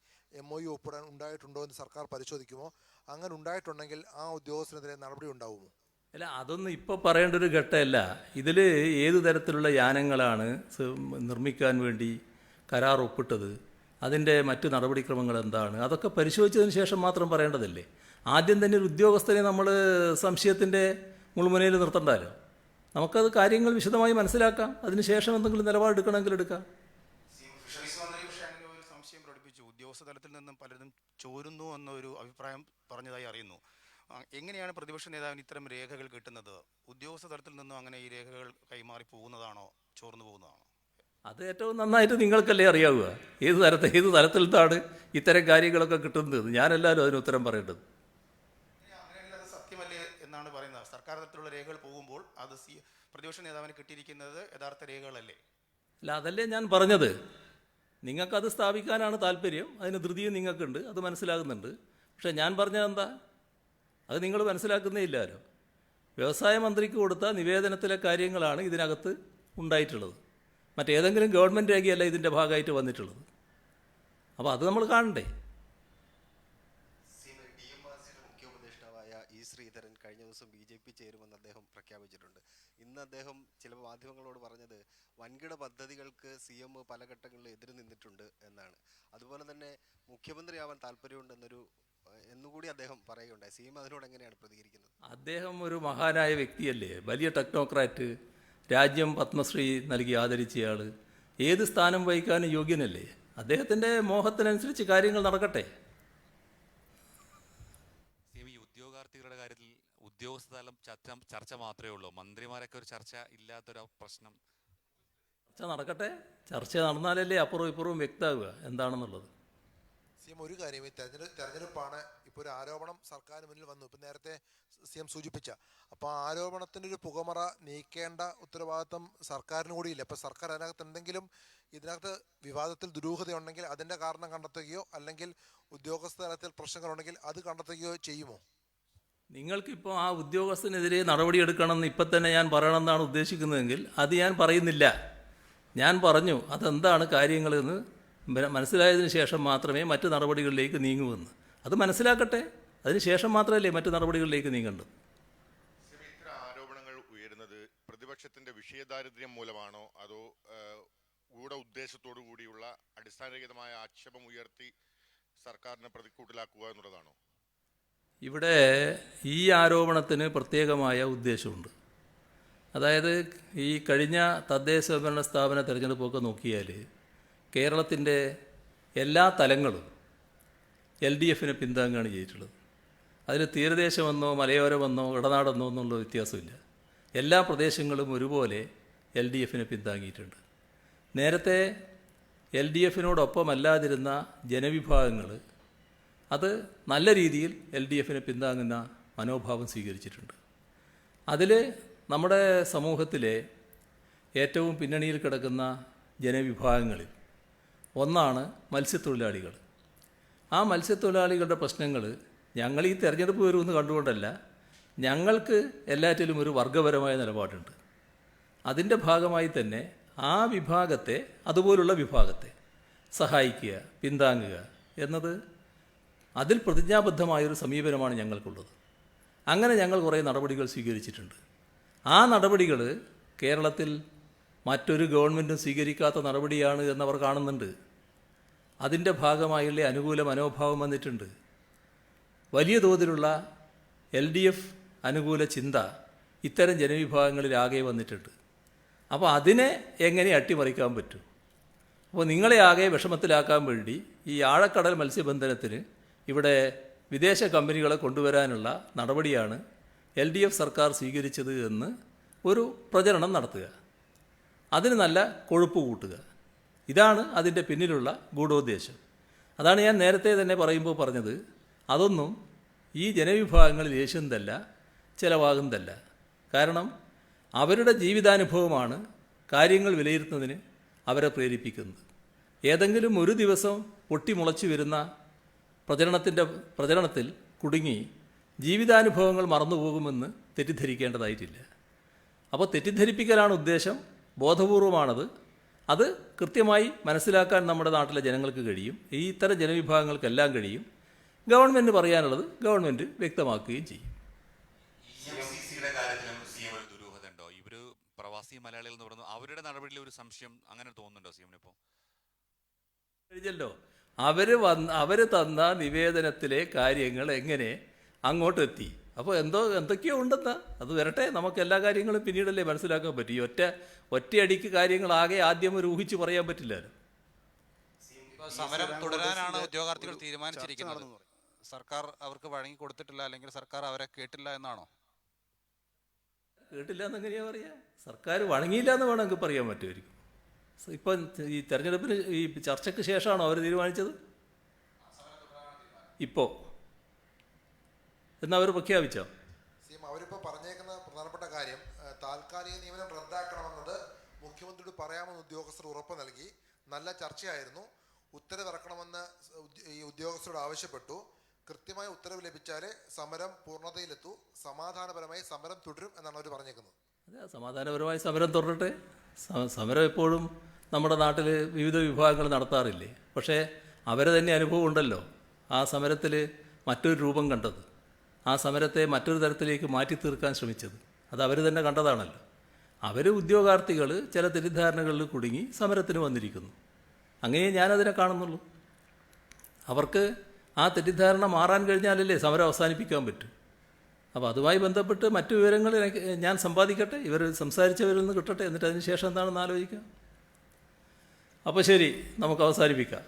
MOU ഒപ്പിടാൻ ഉണ്ടായിട്ടുണ്ടോ എന്ന് സർക്കാർ പരിശോധിക്കുമോ? അങ്ങനെ ഉണ്ടായിട്ടുണ്ടെങ്കിൽ ആ ഉദ്യോഗസ്ഥനെതിരെ നടപടി ഉണ്ടാവുമോ? അല്ല, അതൊന്നും ഇപ്പോൾ പറയേണ്ട ഒരു ഘട്ടമല്ല. ഇതിൽ ഏത് തരത്തിലുള്ള യാനങ്ങളാണ് നിർമ്മിക്കാൻ വേണ്ടി കരാർ ഒപ്പിട്ടത്, അതിൻ്റെ മറ്റു നടപടിക്രമങ്ങൾ എന്താണ്, അതൊക്കെ പരിശോധിച്ചതിന് ശേഷം മാത്രം പറയേണ്ടതല്ലേ. ആദ്യം തന്നെ ഒരു ഉദ്യോഗസ്ഥനെ നമ്മൾ സംശയത്തിൻ്റെ മുൾമുനയിൽ നിർത്തണ്ടല്ലോ. നമുക്കത് കാര്യങ്ങൾ വിശദമായി മനസ്സിലാക്കാം, അതിനുശേഷം എന്തെങ്കിലും നിലപാടെടുക്കണമെങ്കിൽ എടുക്കാം. ഫിഷറീസ് മന്ത്രി പക്ഷേ അങ്ങനെ ഒരു സംശയം പ്രകടിപ്പിച്ചു. ഉദ്യോഗസ്ഥ തലത്തിൽ നിന്നും പലരും ചോരുന്നു എന്നൊരു അഭിപ്രായം പറഞ്ഞതായി അറിയുന്നു. എങ്ങനെയാണ് പ്രതിപക്ഷ നേതാവിന് ഇത്തരം രേഖകൾ കിട്ടുന്നത്? ഉദ്യോഗസ്ഥ തലത്തിൽ നിന്നും അങ്ങനെ ഈ രേഖകൾ കൈമാറി പോകുന്നതാണോ, ചോർന്നു പോകുന്നതാണോ? അത് ഏറ്റവും നന്നായിട്ട് നിങ്ങൾക്കല്ലേ അറിയാവുക ഏത് തലത്തിൽ നിന്നാണ് ഇത്തരം കാര്യങ്ങളൊക്കെ കിട്ടുന്നത്. ഞാനെല്ലാവരും അതിന് ഉത്തരം പറയേണ്ടത്. അങ്ങനെയല്ല, അത് സത്യമല്ലേ എന്നാണ് പറയുന്നത്. സർക്കാർ തലത്തിലുള്ള രേഖകൾ പോകുമ്പോൾ അത് പ്രതിപക്ഷ നേതാവിന് കിട്ടിയിരിക്കുന്നത് യഥാർത്ഥ രേഖകളല്ലേ? അല്ല, അതല്ലേ ഞാൻ പറഞ്ഞത്. നിങ്ങൾക്കത് സ്ഥാപിക്കാനാണ് താല്പര്യം, അതിന് ധൃതിയും നിങ്ങൾക്കുണ്ട്, അത് മനസ്സിലാകുന്നുണ്ട്. പക്ഷേ ഞാൻ പറഞ്ഞത് എന്താ, അത് നിങ്ങൾ മനസ്സിലാക്കുന്നേ ഇല്ലല്ലോ. വ്യവസായ മന്ത്രിക്ക് കൊടുത്ത നിവേദനത്തിലെ കാര്യങ്ങളാണ് ഇതിനകത്ത് ഉണ്ടായിട്ടുള്ളത്. മറ്റേതെങ്കിലും ഗവൺമെൻറ് രേഖയല്ല ഇതിൻ്റെ ഭാഗമായിട്ട് വന്നിട്ടുള്ളത്. അപ്പോൾ അത് നമ്മൾ കാണണ്ടേ. DMRCയുടെ മുഖ്യ ഉപദേഷ്ടാവായ E. ശ്രീധരൻ കഴിഞ്ഞ ദിവസം BJP ചേരുമെന്ന് അദ്ദേഹം പ്രഖ്യാപിച്ചിട്ടുണ്ട്. ഇന്ന് അദ്ദേഹം ചില മാധ്യമങ്ങളോട് പറഞ്ഞത് വൻകിട പദ്ധതികൾക്ക് CM പല ഘട്ടങ്ങളിൽ എതിര് നിന്നിട്ടുണ്ട് എന്നാണ്. അതുപോലെ തന്നെ മുഖ്യമന്ത്രിയാവാൻ എന്നുകൂടി അദ്ദേഹം പറയുകയുണ്ടായി. CM അതിനോട് എങ്ങനെയാണ് പ്രതികരിക്കുന്നത്? അദ്ദേഹം ഒരു മഹാനായ വ്യക്തിയല്ലേ, വലിയ ടെക്നോക്രാറ്റ്, രാജ്യം പത്മശ്രീ നൽകി ആദരിച്ചയാൾ, ഏത് സ്ഥാനം വഹിക്കാനും യോഗ്യനല്ലേ. അദ്ദേഹത്തിൻ്റെ മോഹത്തിനനുസരിച്ച് കാര്യങ്ങൾ നടക്കട്ടെ. ഈ ഉദ്യോഗാർത്ഥികളുടെ കാര്യത്തിൽ ഉദ്യോഗസ്ഥ തലം ചർച്ച മാത്രമേ ഉള്ളൂ, മന്ത്രിമാരൊക്കെ ഒരു ചർച്ച ഇല്ലാത്തൊരു പ്രശ്നം. ചർച്ച നടക്കട്ടെ, ചർച്ച നടന്നാലല്ലേ അപ്പുറവും ഇപ്പുറവും വ്യക്തമാവുക എന്താണെന്നുള്ളത്. CM ഒരു കാര്യം, ഈ തെരഞ്ഞെടുപ്പാണ്, ഇപ്പോൾ ഒരു ആരോപണം സർക്കാരിന് മുന്നിൽ വന്നു, ഇപ്പം നേരത്തെ CM സൂചിപ്പിച്ച. അപ്പോൾ ആ ആരോപണത്തിൻ്റെ ഒരു പുകമറ നീക്കേണ്ട ഉത്തരവാദിത്വം സർക്കാരിന് കൂടിയില്ല. അപ്പോൾ സർക്കാർ അതിനകത്ത് എന്തെങ്കിലും ഇതിനകത്ത് വിവാദത്തിൽ ദുരൂഹതയുണ്ടെങ്കിൽ അതിൻ്റെ കാരണം കണ്ടെത്തുകയോ അല്ലെങ്കിൽ ഉദ്യോഗസ്ഥ തലത്തിൽ പ്രശ്നങ്ങളുണ്ടെങ്കിൽ അത് കണ്ടെത്തുകയോ ചെയ്യുമോ? നിങ്ങൾക്കിപ്പോൾ ആ ഉദ്യോഗസ്ഥനെതിരെ നടപടിയെടുക്കണമെന്ന് ഇപ്പം തന്നെ ഞാൻ പറയണമെന്നാണ് ഉദ്ദേശിക്കുന്നതെങ്കിൽ അത് ഞാൻ പറയുന്നില്ല. ഞാൻ പറഞ്ഞു അതെന്താണ് കാര്യങ്ങളെന്ന് മനസ്സിലായതിനു ശേഷം മാത്രമേ മറ്റു നടപടികളിലേക്ക് നീങ്ങുമെന്ന്. അത് മനസ്സിലാക്കട്ടെ, അതിന് ശേഷം മാത്രമല്ലേ മറ്റു നടപടികളിലേക്ക് നീങ്ങേണ്ടത്. ഇത്തരം ആരോപണങ്ങൾ ഉയരുന്നത് പ്രതിപക്ഷത്തിന്റെ വിഷയദാരിദ്ര്യം മൂലമാണോ അതോ ഗൂഢ ഉദ്ദേശത്തോടു കൂടിയുള്ള അടിസ്ഥാനരഹിതമായ ആക്ഷേപം ഉയർത്തി സർക്കാരിനെ പ്രതിക്കൂട്ടിലാക്കുക എന്നുള്ളതാണോ? ഇവിടെ ഈ ആരോപണത്തിന് പ്രത്യേകമായ ഉദ്ദേശമുണ്ട്. അതായത് ഈ കഴിഞ്ഞ തദ്ദേശ ഭരണ സ്ഥാപന തിരഞ്ഞെടുപ്പൊക്കെ നോക്കിയാൽ കേരളത്തിൻ്റെ എല്ലാ തലങ്ങളും LDFനെ പിന്താങ്ങുകയാണ് ചെയ്തിട്ടുള്ളത്. അതിൽ തീരദേശമെന്നോ മലയോരമെന്നോ ഇടനാടെന്നോ എന്നുള്ള വ്യത്യാസമില്ല. എല്ലാ പ്രദേശങ്ങളും ഒരുപോലെ LDFനെ പിന്താങ്ങിയിട്ടുണ്ട്. നേരത്തെ LDFനോടൊപ്പമല്ലാതിരുന്ന ജനവിഭാഗങ്ങൾ അത് നല്ല രീതിയിൽ LDFനെ പിന്താങ്ങുന്ന മനോഭാവം സ്വീകരിച്ചിട്ടുണ്ട്. അതിൽ നമ്മുടെ സമൂഹത്തിലെ ഏറ്റവും പിന്നണിയിൽ കിടക്കുന്ന ജനവിഭാഗങ്ങളിൽ ഒന്നാണ് മത്സ്യത്തൊഴിലാളികൾ. ആ മത്സ്യത്തൊഴിലാളികളുടെ പ്രശ്നങ്ങൾ ഞങ്ങൾ ഈ തെരഞ്ഞെടുപ്പ് വരുമെന്ന് കണ്ടുകൊണ്ടല്ല, ഞങ്ങൾക്ക് എല്ലാറ്റിലും ഒരു വർഗപരമായ നിലപാടുണ്ട്. അതിൻ്റെ ഭാഗമായി തന്നെ ആ വിഭാഗത്തെ, അതുപോലുള്ള വിഭാഗത്തെ സഹായിക്കുക, പിന്താങ്ങുക എന്നത് അതിൽ പ്രതിജ്ഞാബദ്ധമായൊരു സമീപനമാണ് ഞങ്ങൾക്കുള്ളത്. അങ്ങനെ ഞങ്ങൾ കുറേ നടപടികൾ സ്വീകരിച്ചിട്ടുണ്ട്. ആ നടപടികൾ കേരളത്തിൽ മറ്റൊരു ഗവൺമെൻറ്റും സ്വീകരിക്കാത്ത നടപടിയാണ് എന്നവർ കാണുന്നുണ്ട്. അതിൻ്റെ ഭാഗമായുള്ള അനുകൂല മനോഭാവം വന്നിട്ടുണ്ട്. വലിയ തോതിലുള്ള LDF അനുകൂല ചിന്ത ഇത്തരം ജനവിഭാഗങ്ങളിലാകെ വന്നിട്ടുണ്ട്. അപ്പോൾ അതിനെ എങ്ങനെ അട്ടിമറിക്കാൻ പറ്റും? അപ്പോൾ നിങ്ങളെ ആകെ വിഷമത്തിലാക്കാൻ വേണ്ടി ഈ ആഴക്കടൽ മത്സ്യബന്ധനത്തിന് ഇവിടെ വിദേശ കമ്പനികളെ കൊണ്ടുവരാനുള്ള നടപടിയാണ് LDF സർക്കാർ സ്വീകരിച്ചത് എന്ന് ഒരു പ്രചരണം നടത്തുക, അതിന് നല്ല കൊഴുപ്പ് കൂട്ടുക. ഇതാണ് അതിൻ്റെ പിന്നിലുള്ള ഗൂഢോദ്ദേശം. അതാണ് ഞാൻ നേരത്തെ തന്നെ പറയുമ്പോൾ പറഞ്ഞത്, അതൊന്നും ഈ ജനവിഭാഗങ്ങളിൽ യേശുന്നതല്ല, ചിലവാകുന്നതല്ല. കാരണം അവരുടെ ജീവിതാനുഭവമാണ് കാര്യങ്ങൾ വിലയിരുത്തുന്നതിന് അവരെ പ്രേരിപ്പിക്കുന്നത്. ഏതെങ്കിലും ഒരു ദിവസം പൊട്ടിമുളച്ചു വരുന്ന പ്രചരണത്തിൽ കുടുങ്ങി ജീവിതാനുഭവങ്ങൾ മറന്നുപോകുമെന്ന് തെറ്റിദ്ധരിക്കേണ്ടതായിട്ടില്ല. അപ്പോൾ തെറ്റിദ്ധരിപ്പിക്കലാണ് ഉദ്ദേശം, ബോധപൂർവമാണത്. അത് കൃത്യമായി മനസ്സിലാക്കാൻ നമ്മുടെ നാട്ടിലെ ജനങ്ങൾക്ക് കഴിയും, ഈ ഇത്തരം ജനവിഭാഗങ്ങൾക്കെല്ലാം കഴിയും. ഗവൺമെൻറ് പറയാനുള്ളത് ഗവൺമെൻറ് വ്യക്തമാക്കുകയും ചെയ്യും. EMCCയുടെ കാര്യത്തിലും CM ഒരു ദുരൂഹത ഉണ്ടോ? ഇവര് പ്രവാസി മലയാളികൾ എന്ന് പറയുന്നു, അവരുടെ നടപടിയിൽ ഒരു സംശയം അങ്ങനെ തോന്നുന്നുണ്ടോ CM-ന് ഇപ്പോൾ? കഴിഞ്ഞല്ലോ, അവർ തന്ന നിവേദനത്തിലെ കാര്യങ്ങൾ എങ്ങനെ അങ്ങോട്ടെത്തി? അപ്പോൾ എന്തൊക്കെയോ ഉണ്ടെന്നാ, അത് വരട്ടെ, നമുക്ക് എല്ലാ കാര്യങ്ങളും പിന്നീടല്ലേ മനസ്സിലാക്കാൻ പറ്റും. ഈ ഒറ്റയടിക്ക് കാര്യങ്ങളാകെ ആദ്യം ഒരു ഊഹിച്ച് പറയാൻ പറ്റില്ലല്ലോ. സമരം തുടരാനാണ് ഉദ്യോഗാർത്ഥികൾ തീരുമാനിച്ചിരിക്കുന്നത്. സർക്കാർ അവർക്ക് വഴങ്ങി കൊടുത്തിട്ടില്ല, അല്ലെങ്കിൽ സർക്കാർ അവരെ കേട്ടില്ല എന്നാണോ? കേട്ടില്ല എന്നെങ്ങനെയാ പറയാ? സർക്കാർ വഴങ്ങിയില്ല എന്ന് വേണമെങ്കിൽ പറയാൻ പറ്റുമായിരിക്കും. ഇപ്പം ഈ തെരഞ്ഞെടുപ്പിന് ഈ ചർച്ചയ്ക്ക് ശേഷമാണോ അവർ തീരുമാനിച്ചത്? ഇപ്പോൾ എന്നവർ പ്രഖ്യാപിച്ചോ? അവരിപ്പോൾ പറഞ്ഞേക്കുന്ന പ്രധാനപ്പെട്ട കാര്യം, താൽക്കാലിക നിയമനം റദ്ദാക്കണമെന്നത് മുഖ്യമന്ത്രിയോട് പറയാമെന്ന് ഉദ്യോഗസ്ഥർ ഉറപ്പ് നൽകി. നല്ല ചർച്ചയായിരുന്നു. ഉത്തരവിറക്കണമെന്ന് ഈ ഉദ്യോഗസ്ഥരോട് ആവശ്യപ്പെട്ടു. കൃത്യമായ ഉത്തരവ് ലഭിച്ചാലേ സമരം പൂർണ്ണതയിലെത്തൂ, സമാധാനപരമായി സമരം തുടരും എന്നാണ് അവർ പറഞ്ഞേക്കുന്നത്. അതെ, സമാധാനപരമായി സമരം തുടരട്ടെ. സമരം എപ്പോഴും നമ്മുടെ നാട്ടിൽ വിവിധ വിഭാഗങ്ങൾ നടത്താറില്ലേ? പക്ഷേ അവരെ തന്നെ അനുഭവം ഉണ്ടല്ലോ ആ സമരത്തിൽ മറ്റൊരു രൂപം കണ്ടത്, ആ സമരത്തെ മറ്റൊരു തരത്തിലേക്ക് മാറ്റി തീർക്കാൻ ശ്രമിച്ചത്. അത് അവർ തന്നെ കണ്ടതാണല്ലോ. അവർ ഉദ്യോഗാർത്ഥികൾ ചില തെറ്റിദ്ധാരണകളിൽ കുടുങ്ങി സമരത്തിന് വന്നിരിക്കുന്നു. അങ്ങനെ ഞാനതിനെ കാണുന്നുള്ളൂ. അവർക്ക് ആ തെറ്റിദ്ധാരണ മാറാൻ കഴിഞ്ഞാലല്ലേ സമരം അവസാനിപ്പിക്കാൻ പറ്റൂ. അപ്പോൾ അതുമായി ബന്ധപ്പെട്ട് മറ്റു വിവരങ്ങൾ ഞാൻ സമ്പാദിക്കട്ടെ, ഇവർ സംസാരിച്ചവരിൽ നിന്ന് കിട്ടട്ടെ, എന്നിട്ട് അതിന് ശേഷം എന്താണെന്ന് ആലോചിക്കാം. അപ്പോൾ ശരി, നമുക്ക് അവസാനിപ്പിക്കാം.